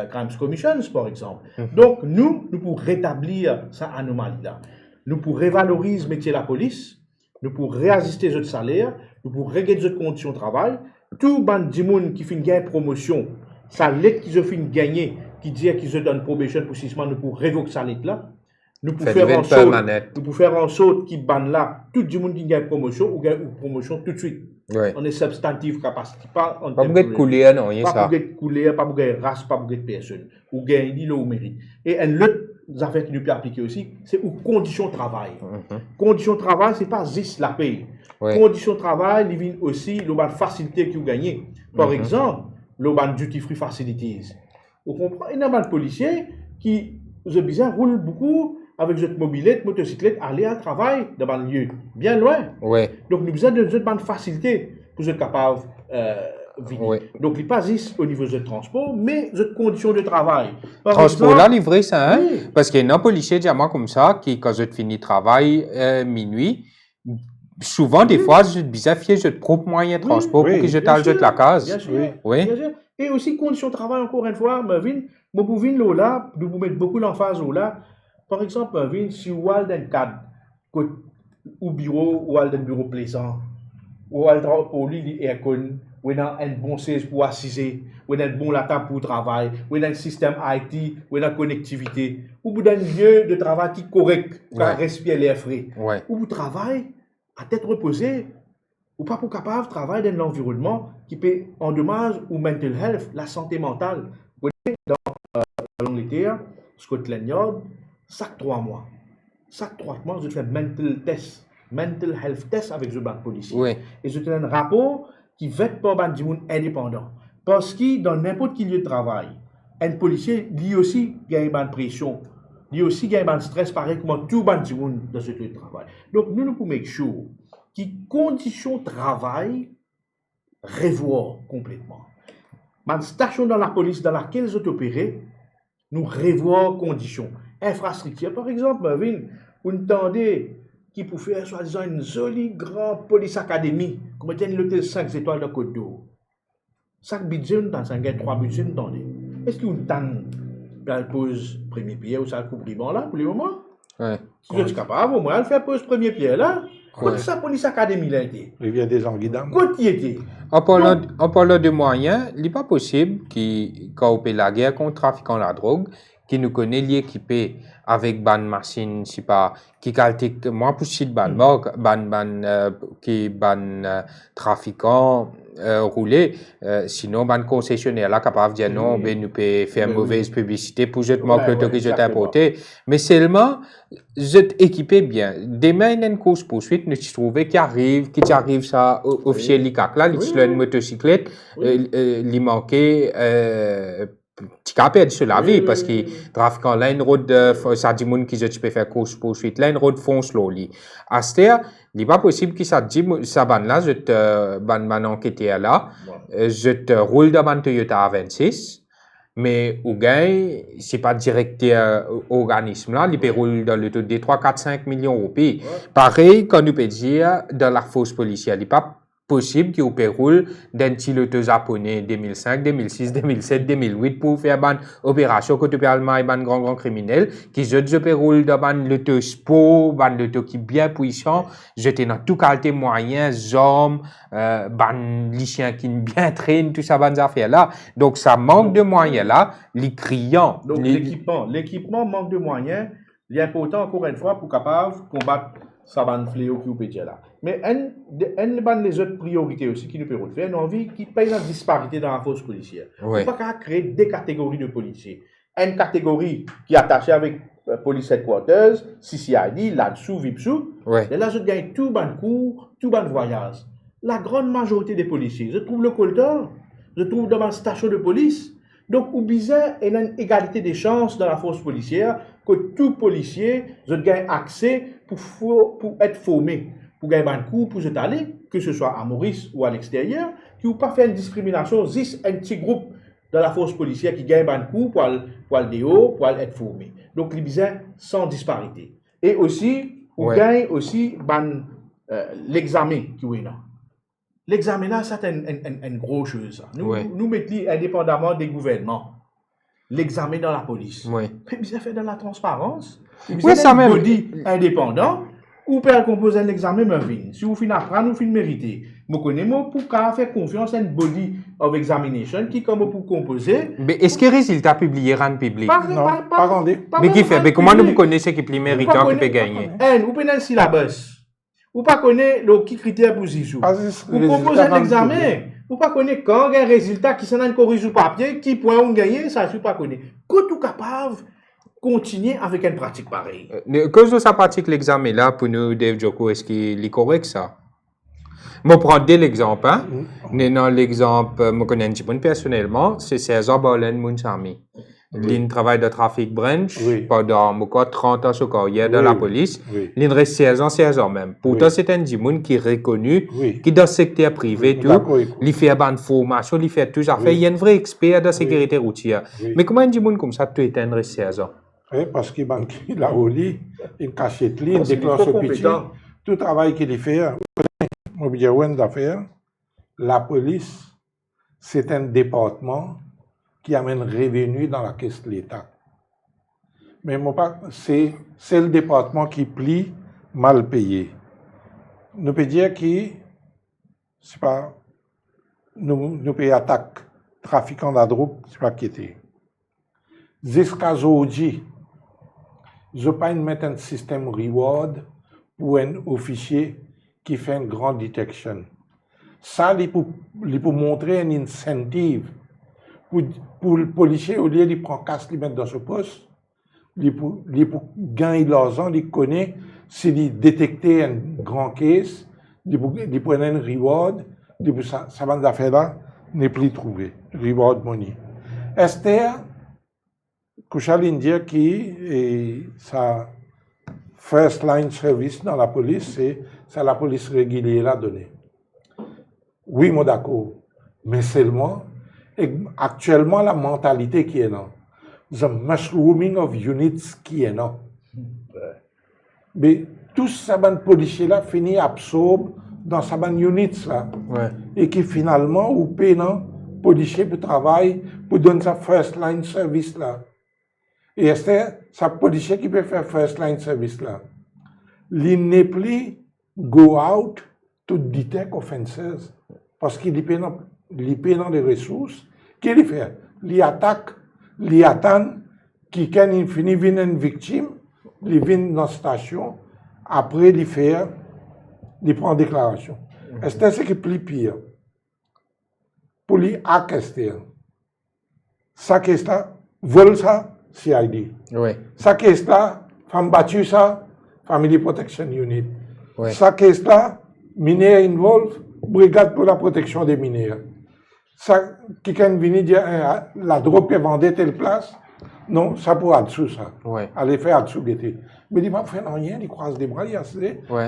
Crimes Commissions, par exemple. Donc, nous pouvons rétablir cette anomalie-là. Nous pouvons revaloriser le métier de la police, nous pouvons réajuster les autres salaires, nous pouvons régler les autres conditions de travail. Tout le monde qui fait une promotion, ça l'aide qu'ils ont fait gagner, qui dit qu'ils ont donné probation pour 6 mois, nous pouvons révoquer ça là. Nous pouvons faire en sorte qu'ils bannent là tout le monde qui gagne promotion ou gagne une promotion tout de suite. Oui. On est substantif capacité. Pas pour être coulé, non, il y a ça. Pas pour être coulé, pas pour être race, pas pour être personne. Ou gagne l'île au mérite. Et une autre affaire qui nous peut appliquer aussi, c'est aux conditions de travail. Conditions de travail, c'est pas juste la paye. Conditions de travail, il vient aussi la facilité que vous gagnez. Par exemple, le duty free facilities. Vous comprenez, il y a des policiers qui, roulent beaucoup avec cette mobilette, motocyclette, aller à travail dans un lieu bien loin. Donc, nous avons besoin de cette facilité pour être capable de vivre. Donc, il n'est pas juste au niveau de transport, mais de conditions de travail. Transport, là, livré, ça, hein? Parce qu'il y a un policier diamant comme ça, qui, quand je finis le travail minuit, souvent, des fois, je suis fier de propre moyen de transport pour que je t'ajoute la case. Bien sûr. Bien sûr. Et aussi, conditions de travail, encore une fois, vous pouvez là, vous mettez beaucoup l'emphase là. Par exemple, si vous avez un cadre au bureau, ou un bureau plaisant, ou un pour lui, ou un bon siège pour assiser, ou un bon table pour travail, ou un système IT, ou une connectivité, ou vous avez un lieu de travail qui est correct, pour respirer l'air frais, ou vous travaillez à tête reposée, ou pas pour capable de travailler dans un environnement qui peut endommager ou mental health, la santé mentale. Vous voyez, dans l'Angleterre, Scotland Yard, chaque 3 mois, je fais mental health test avec le banc policier. Et je fais un rapport qui va être pour un monde indépendant. Parce que dans n'importe quel lieu de travail, un policier, lui aussi, gagne une pression. Lui aussi, gagne un stress pareil comme tout le monde dans ce lieu de travail. Donc, nous pouvons make sure que les conditions de travail revoient complètement. Ma station dans la police dans laquelle je opéré, nous revoient les conditions. Infrastructure, par exemple, vous entendez qui pour faire soi-disant une jolie grande police académie, comme était l'hôtel 5 étoiles de Côte d'Or. Chaque budget, nous avons 3 budgets, vous entendez. Est-ce que vous entendez la pose premier pied ou ça couvre bon là pour le moment? Si vous êtes capable, au moins, faire pose premier pied là. Quand ça, police académie là été? Rivière des Anguilles-Dames. Quand il était? En parlant de moyens, il n'est pas possible quand on fait la guerre contre le trafic de la drogue, qui nous connaît l'équipé avec ban machine, je sais pas, qui caltique moins possible trafiquant rouler, sinon ban concessionnaire là capable de dire non, ben nous peut faire mauvaise publicité pour je te manque l'autorisation d'importer, mais seulement je t'équipé bien. Demain il y a une course poursuite, nous trouvons qui arrive ça officier l'ICAC là, il une motocyclette, il manquait tu peux perdre sur la vie parce que trafiquant là une route ça dit monde qui je peux faire course poursuite là une route fonce slowly à ce terre il n'est pas possible que ça dit ça ban là je te ban enquêteur là je te roule dans un Toyota 26 mais au gain c'est pas directeur organisme là il peut rouler dans le taux de 3 4 5 millions de roupies pareil quand nous peut dire dans la force policière il n'est pas possible qui roule d'un pilote japonais 2005, 2006, 2007, 2008 pour faire une opération côté allemand et un grand criminel qui je roule dans un auto sport, un auto qui bien puissant, j'étais dans tout qualité moyen, hommes, les chiens qui bien traînent, tout ça bonnes affaires là. Donc ça manque de moyens là, les criants. Donc l'équipement manque de moyens, il est important encore une fois pour capable combattre ça va fléau qui peut dire là. Mais les autres priorités aussi qui nous permettent de faire, une envie qui paye la disparité dans la force policière. On ne peut pas créer des catégories de policiers. Une catégorie qui est attachée avec Police Headquarters, CCID, là-dessous, VIPSou. Et là, je gagne tout bon cours, tout bon voyage. La grande majorité des policiers, je trouve le colteur, je trouve dans ma station de police. Donc, au bizarre, il y a une égalité des chances dans la force policière que tout policier, je gagne accès pour être formé, pour gagner un cours, pour se aller, que ce soit à Maurice ou à l'extérieur, qui ne pas faire une discrimination, juste un petit groupe dans la force policière qui gagne un cours pour aller dehors, pour être formé. Donc, les bizarres sans disparité. Et aussi, on gagne aussi l'examen qui est là. L'examen là, c'est une grosse chose. Nous mettons indépendamment des gouvernements. L'examen dans la police. Oui. Mais ça fait dans la transparence. Oui, ça même. Body indépendant, ou peut composer l'examen, mais si vous finissez apprendre, vous finissez mériter. Vous connaissez, pour faire confiance à une body of examination qui, comme pour composer. Mais est-ce que les résultats publiés rendent public? Non, pas rendu. Mais qui fait? Mais comment nous connaissons qui est méritant, qui peut gagner? Vous prenez le syllabus. Vous ne connaissez pas qui critère pour y jouer. Vous composez l'examen. Vous ne connaissez pas quand il y a un résultat qui s'en a corrigé au papier, qui point on gagne, ça ne pas connaître. Quand vous êtes capable de continuer avec une pratique pareille. Cause de sa pratique l'examen là, pour nous, Dave Joko, est-ce qu'il est correct ça? Je prends l'exemple. Hein? Dans l'exemple, je connais un petit peu personnellement, c'est César Bolen Mounsami. Il travaille de trafic branch pendant 30 ans sur carrière dans la police. Il reste 16 ans même. Pourtant, c'est un Dimoun qui est reconnu, qui dans le secteur privé, il fait une formation, il fait tout ça. Il y a un vrai expert de la sécurité routière. Mais comment un Dimoun comme ça, tu es un 16 ans? Oui, parce qu'il a au lit, il cache les il déclenche au petit. Tout le travail qu'il fait, la police, c'est un département qui amène revenu dans la caisse de l'État. Mais c'est le département qui plie mal payé. Nous pouvons dire que c'est pas nous pouvons attaquer trafiquants de drogue, c'est pas qui était. Jusqu'à aujourd'hui, je ne peux pas mettre un système reward pour un officier qui fait une grande detection. Ça, il peut montrer un incentive pour le policier, au lieu de prendre casse, il met dans ce poste, il peut gagner l'argent, il connaît, s'il détecte un grand case, il peut prendre un reward, ça va d'affaires là, n'est plus trouvé. Reward money. Esther, Kouchaline dit que sa first line service dans la police, c'est la police régulière la donnée. Oui, moi d'accord, mais seulement, actuellement, la mentalité qui est là, the mushrooming of units qui est là. Mais tout ça, les policiers là, finit absorbe dans sa units là. Et qui finalement, ou pénant, policier pour travailler, pour donner sa first line service là. Et c'est sa policier qui peut faire first line service là. Il n'est plus go out to detect offenses parce qu'il est pénant des ressources. Qu'est-ce qu'il fait? Il attaque, il attend, qui quand il finit vient une victime, il vient dans la station, après il fait, il prend déclaration. C'est ce qui est plus pire. Pour lui acquester. Ça qu'est là, vol ça, CID. Ça qu'est là, femme battue ça, Family Protection Unit. Ça qu'est là, mineurs involved, brigade pour la protection des mineurs. Ça, quelqu'un vient dire, la drogue est vendue telle place, non, ça pour en-dessous, ça. Aller faire en-dessous, l'été. Mais il ne fait rien, il croise des bras, il y a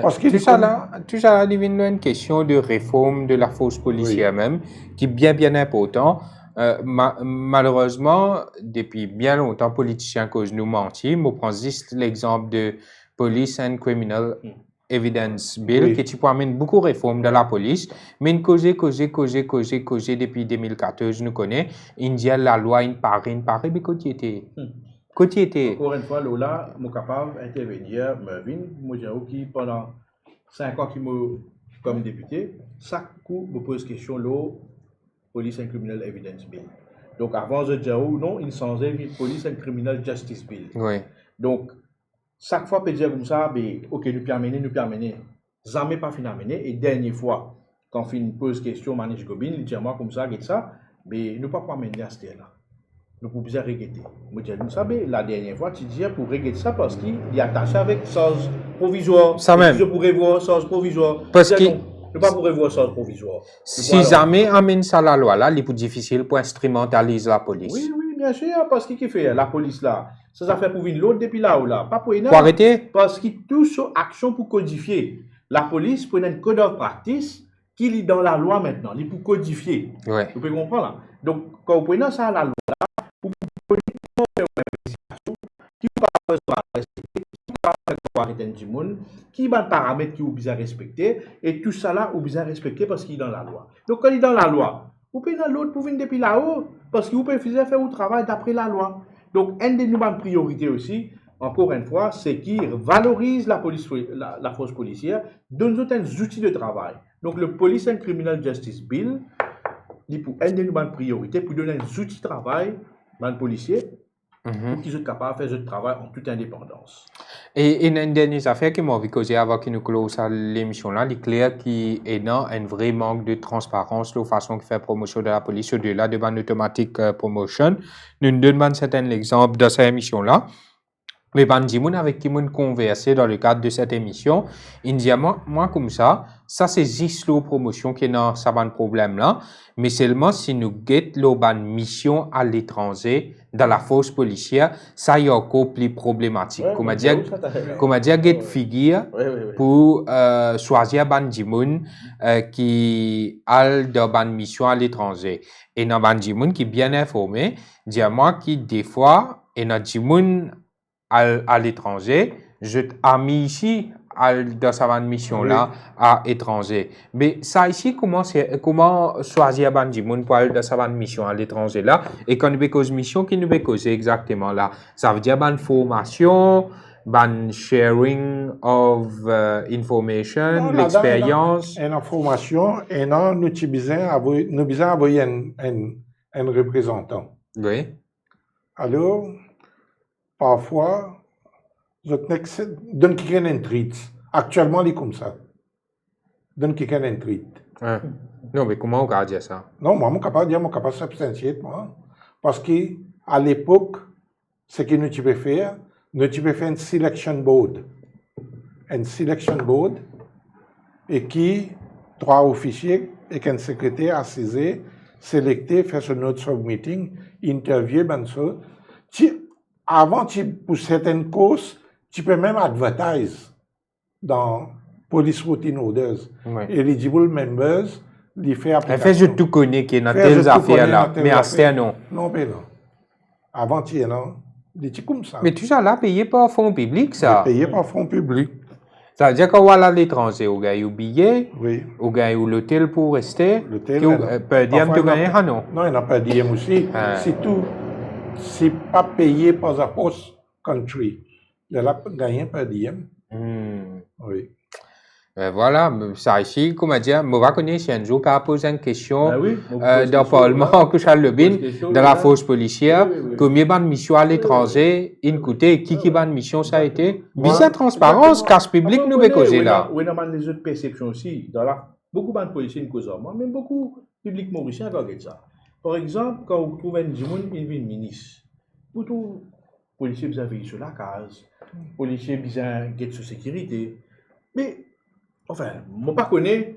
parce que tout ça là, il y a une question de réforme de la force policière même, qui est bien important. Malheureusement, depuis bien longtemps, politiciens causent nous mentir. Je prends juste l'exemple de Police and Criminal Evidence Bill, qui amène beaucoup de réformes dans la police, mais une cause depuis 2014, nous connaissons, India, la loi, une pareille, mais quand il était. Encore une fois, Lola, je suis capable d'intervenir, moi qui pendant 5 ans comme député, chaque coup, je pose question, Police and Criminal Evidence Bill. Donc avant de dire non, il s'en est Police and Criminal Justice Bill. Donc, chaque fois, peut dire comme ça, ok, nous pouvons amener. Jamais pas fini amener. Et dernière fois, quand on pose question, Manish Gobin, il dit moi comme ça, mais nous ne pouvons pas amener à ce là. Nous pouvons bien regretter. Moi, je dis ça, la dernière fois, tu disais pour regretter ça parce qu'il est attaché avec sens provisoire. Ça même. Je pourrais voir sens provisoire. Parce que. Ne pas pourrait voir sens provisoire. Si jamais amène ça la loi là, il est plus difficile pour instrumentaliser la police. Oui, bien sûr, parce qu'il fait la police là. Ça fait pour venir l'autre depuis là ou là. Pas pour Pour arrêter? parce qu'il touche aux actions pour codifier. La police prend une code of practice qui est dans la loi maintenant, il est pour codifier. Ouais. Vous pouvez comprendre là. Donc, quand vous prenez ça à la loi, là, vous pouvez faire une investigation qui va respecter, qui va arrêter du monde, qui va paramètres qui vous besoin respecter, et tout ça là, vous besoin respecter parce qu'il est dans la loi. Donc, quand il est dans la loi, vous pouvez dans l'autre pour venir depuis là-haut, parce que vous pouvez faire le travail d'après la loi. Donc, une des nouvelles priorités aussi, encore une fois, c'est qui valorise la police, la force policière, donne des outils de travail. Donc, le Police and Criminal Justice Bill, il pour une des nouvelles priorités pour donner des outils de travail aux policiers pour qu'ils soient capables de faire ce travail en toute indépendance. Et une dernière affaire qui m'a envie de causer avant que nous close l'émission là, il est clair qu'il y a un vrai manque de transparence la façon de faire promotion de la police au-delà de ban automatique promotion. Nous donnons certains exemples dans cette émission là. Mais Bandimoun avec qui nous conversé dans le cadre de cette émission, il dit moi comme ça c'est juste la promotion qui est dans ça ban problème là, mais seulement si nous get la mission à l'étranger dans la force policière, ça y est encore plus problématique. Comment dire get figure pour choisir Bandimoun qui a dans mission à l'étranger. Et dans Bandimoun qui est bien informé, dit moi qui des fois et dans Bandimoun à l'étranger, je t'ai mis ici dans sa mission-là à l'étranger. Mais ça ici, comment choisir Bandimoun pour aller dans sa mission à l'étranger-là? Et quand nous cause mission, qui nous cause exactement là? Ça veut dire ban formation, ban sharing of information, l'expérience. Une information, et non, nous besoin envoyer un représentant. Oui. Alors, parfois, je donne quelqu'un un treat. Actuellement, il est comme ça. Donne quelqu'un un treat. Non, mais comment on va dire ça? Non, moi, je suis capable de dire, je suis capable de s'abstenir, moi. Parce qu'à l'époque, ce que nous pouvons faire, nous pouvons faire une selection board. Une selection board, et qui, 3 officiers et qu'un secrétaire assisé, sélecté, faire ce note submitting, interview, ben ça. Avant, pour certaines causes, tu peux même advertise dans Police Routine Orders. Eligible members, les faire application. En fait, je tout connais qui est dans telles affaires-là, mais à ce non. Non, mais non. Avant, tu es non. C'est comme ça. Mais tout ça là, payé par fonds publics, ça? Payé par fonds publics. Ça veut dire qu'on va à l'étranger, on gagne au billet, oui. On gagne l'hôtel pour rester. L'hôtel, per diem, tu gagnes ah non? Non, il n'y a pas de diem aussi. C'est tout. C'est pas payé par la host country. Il a gagné per diem. Oui. Voilà, ça ici, comment dire, je vais connaître si un jour qu'à poser une question dans le Parlement, que Charles Lebin, dans la force policière, combien de missions à l'étranger, écoutez, qui de mission ça a été? Visa transparence, casse public, nous causer là. Oui, on a les autres perceptions aussi. Beaucoup de policiers nous causent, même beaucoup de public mauricien regardent ça. Par exemple, quand vous trouvez un monde, il vient ministre. Pour tout, policier besoin veiller sur la case, policier besoin d'être sur sécurité. Mais, enfin, je ne connais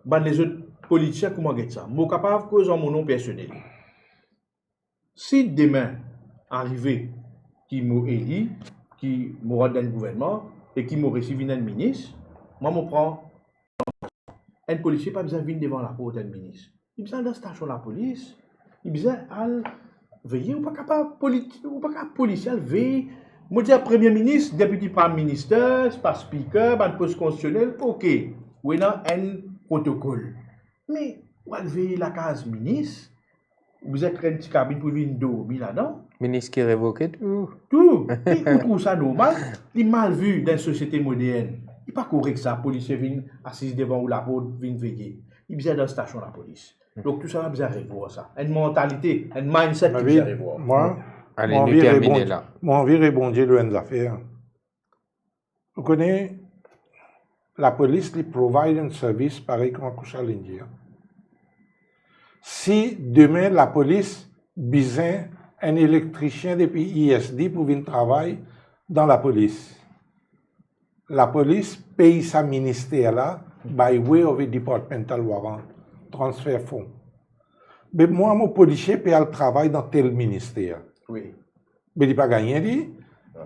pas les autres politiciens comment get ça. Je suis capable de causer mon nom personnel. Si demain, arrivé, qui m'a élu, qui m'a dans le gouvernement, et qui m'a reçu un ministre, moi, je prends un policier pas besoin de venir devant la porte d'un ministre. Il besoin de la station de la police, il besoin de veiller, ou pas capable policier veiller. Moi, je dis Premier ministre, député Prime Minister, pas speaker, un poste constitutionnel, ok. Ou il y a un protocole. Mais, vous veiller la case ministre, vous êtes un petit cabine pour venir dormir là-dedans. Ministre qui révoquait tout. Tout. Et vous trouvez ça normal? Il est mal vu dans une société moderne. Il n'est pas correct que ça, policier vienne assis devant ou la porte, vienne veiller. Il besoin dans la station de la police. Donc tout ça, on a besoin de revoir ça. Une mentalité, un mindset qui besoin de revoir. Moi, allez, nous terminer là. Moi, envie de répondre à une affaire. Vous connaissez, la police lui provide un service pareil comme à l'Indien. Si demain la police besoin un électricien depuis ISD pour venir travailler dans la police paye sa ministère là by way of a departmental warrant, transfert fonds. Mais moi, mon policier paye le travail dans tel ministère. Oui. mais il n'a pas gagné, dit,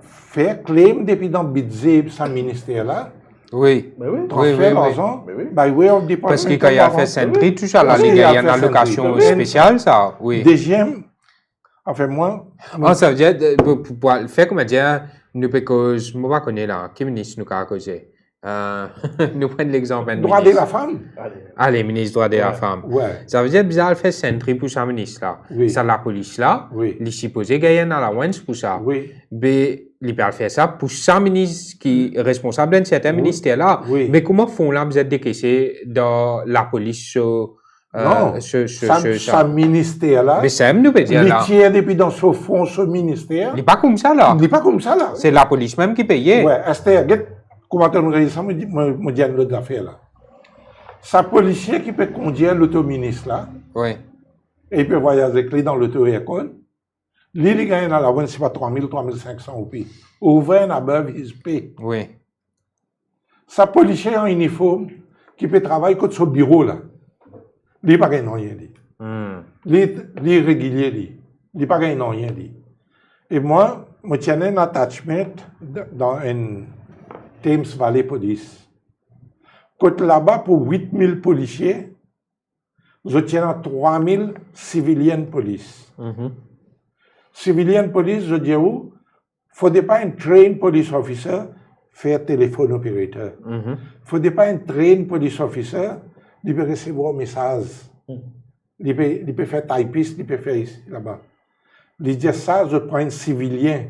faire claim depuis dans le budget de ce ministère-là, Oui. Mais oui. transfert oui, oui. l'argent, Mais oui. by way of department. Parce que quand il a fait Sentry, tout ça, là, Oui, il il y a a une fait allocation Sentry. spéciale, ça. Oui. Deuxième, enfin, moi, Ah, ça veut dire, pour faire comme dire, nous, parce que je ne connais là, qui ministre nous a causé? Nous prenons l'exemple d'un droit de ministre. la femme. Allez. Allez, ministre droit de la Ouais. femme. Ouais, Ça veut dire bizarre faire Sentry pour sa ministre là. Oui. Ça, la police là, oui, il est supposé gagner une allowance pour ça. oui, Mais il peut faire ça pour sa ministre qui est responsable d'un certain Oui. ministère là. Oui. Mais comment font là, vous êtes décaissé dans la police non, ça. sa ministère-là, Mais c'est nous peut dire il là. tient depuis dans ce fond, ce ministère, Il n'est pas comme ça là. il n'est pas comme ça, là. C'est la police même qui paye. Ouais, Esther, comment tu as ça, me dit une autre affaire, là. Sa policier qui peut conduire l'autoministre, là, Oui. et il peut voyager avec lui dans l'auto-école, lui, il gagne dans la bonne, c'est pas 3 000, 3 500 roupies. Over and above his pay. Oui. Sa policier en uniforme, qui peut travailler contre ce bureau, là, lui, pas gagné rien, lui. Lui, régulier, lui. Lui, pas gagné rien, lui. Et moi, je tiens un attachment dans une Thames Valley Police. Côté là-bas, pour 8 000 policiers, je tiens 3 000 civilian police. Civilian police, je dis où, faudrait pas un trained police officer faire téléphone opérateur. Faudrait pas un trained police officer, il peut recevoir un message. Il peut faire typiste, il peut faire ici, là-bas. Il dit ça, je prends un civilien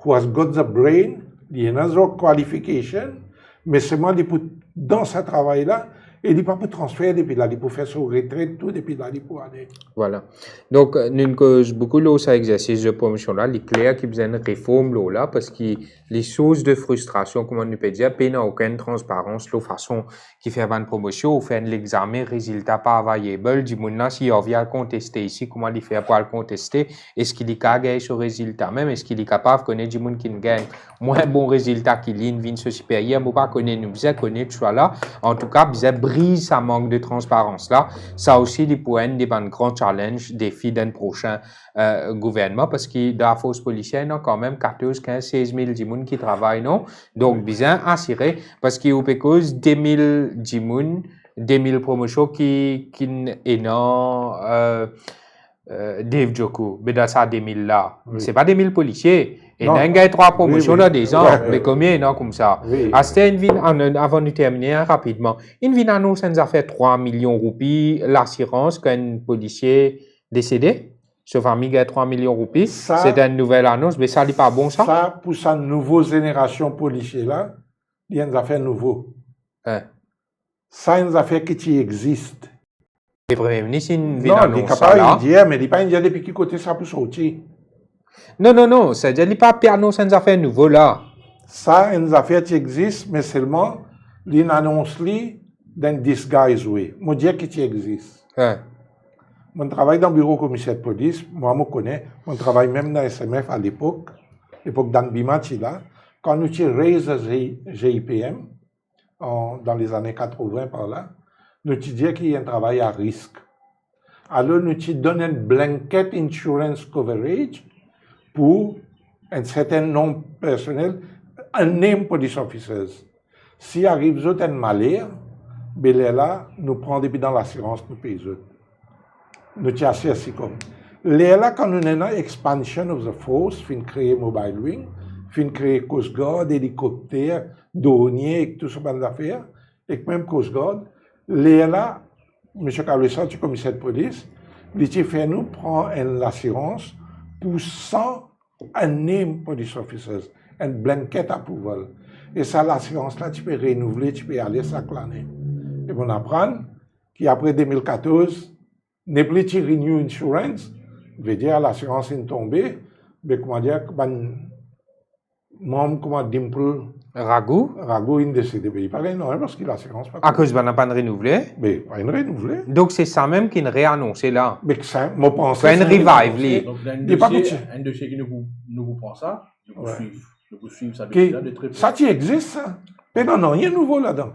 who has got the brain, il a no qualification, mais seulement dans ce travail-là, et il ne peut pas transférer depuis là, il peut faire son retraite, tout depuis là, il peut aller. Voilà. Donc, nous cause beaucoup de ça exercice de promotion là, il est clair qu'il y a besoin de réforme là, parce que les sources de frustration, comment on peut dire, il n'y a aucune transparence, la façon qui fait une promotion, ou faire l'examen, résultat pas available, du monde là, s'il vient contester ici, comment il fait pour le contester, est-ce qu'il est capable de gagner ce résultat même, est-ce qu'il est capable de connaître du monde qui gagne moins bon résultat qu'il y a une vie supérieure, mais pas connaître, nous besoin connaître tout ça là, en tout cas, besoin brise ça manque de transparence là, ça aussi, il pourrait être des grands challenges, défis d'un prochain gouvernement, parce que dans la force policière, il y a quand même 14, 15, 16 000 personnes qui travaillent, non? Donc, bien assuré, parce qu'il y a cause 2000 personnes, 2000 promotions qui est non, Dave Joko, mais dans ça 2000 là, c'est pas 2000 policiers. Et il y a 3 promotions dans des ans, mais combien il y en a comme ça? À avant de terminer rapidement, une vie annonce nous a fait 3 millions de roupies, l'assurance qu'un policier décédé, sa famille gagne 3 millions de roupies, c'est une nouvelle annonce, mais ça n'est pas bon ça? Ça, pour sa nouvelle génération policier là, il y a une affaire nouveau. Ça, une affaire qui existe. Le Premier ministre, une vie non, annonce il est capable de dire, mais il n'est pas dire depuis quel côté ça peut sortir. Non, c'est-à-dire qu'il n'est pas annonce une affaire nouveau là. Ça, une affaire qui existe, mais seulement, il annonce dans disguise, oui. Je dis qu'il existe. Je travaille dans le bureau commissaire de police, moi, je connais. Je travaille même dans SMF à l'époque d'Anne Bimachi, là. Quand nous avons raise GIPM, dans les années 80 par là, nous avons dit qu'il y a un travail à risque. Alors, nous avons donné un blanket insurance coverage pour un certain nombre personnel, un name police officers. Si arrive un malheur, là, nous prenons depuis dans l'assurance, nous payons. Nous sommes assez comme. Là, quand nous avons expansion of the force, fin créer mobile wing, fin créer Coast Guard, hélicoptère, douanier, et tout ce genre d'affaires, et même Coast Guard, là, M. Carlesson, du commissaire de police, il fait nous prendre l'assurance pour 100 name police officers, un blanket approval. Et ça, l'assurance-là, tu peux renouveler, tu peux aller chaque année. Et on apprend qu'après 2014, n'est plus de renew insurance, veut dire l'assurance est tombée, mais comment dire, moi, comment dimple Rago est décédé. Il paraît non, parce que l'assurance pas. À cause de n'a pas renouvelé. Mais pas une renouvelée. Donc c'est ça même qui est réannoncé là. Mais ça, moi pense. C'est un revive. Donc un dossier qui nous prend ça, nous poursuivre ça. Ça qui existe, ça. Mais non, rien de nouveau là-dedans.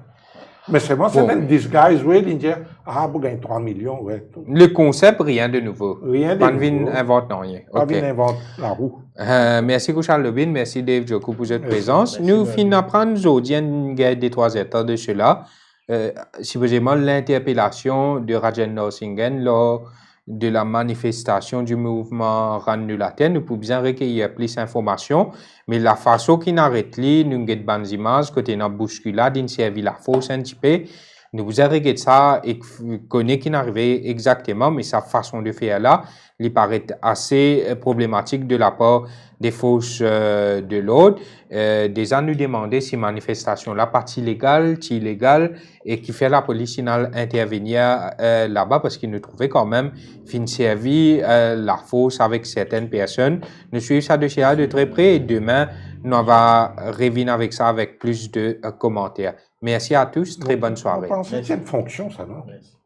Mais c'est bon, c'est une disguise, oui, il dit, ah, vous gagnez 3 millions, ouais. Le concept, rien de nouveau. Rien de Panvin nouveau. invente rien. Pas OK. bien invente la roue. Merci Charles Lebin, merci Dave Joko pour votre présence. Merci, Nous David. finissons d'apprendre aujourd'hui une guerre des 3 états de cela. Supposément l'interpellation de Rajan Norsingen lors de la manifestation du mouvement Randu la Terre. Nous pouvons bien recueillir plus d'informations, mais la façon qu'il arrête li, nous avons des bonnes images, côté dans bousculade, il servi la fausse un petit peu. Nous vous arrêtez ça et connaît qui n'arrivait exactement, mais sa façon de faire là, il paraît assez problématique de la part des forces de l'ordre. Déjà nous demander si manifestation la partie légale, illégale, et qui fait la police intervenir là-bas parce qu'il nous trouvait quand même fin servi la force avec certaines personnes. Nous suivons ça de très près et demain nous va revenir avec ça avec plus de commentaires. Merci à tous, très bonne soirée. On pense que c'est une fonction, ça, non? Merci.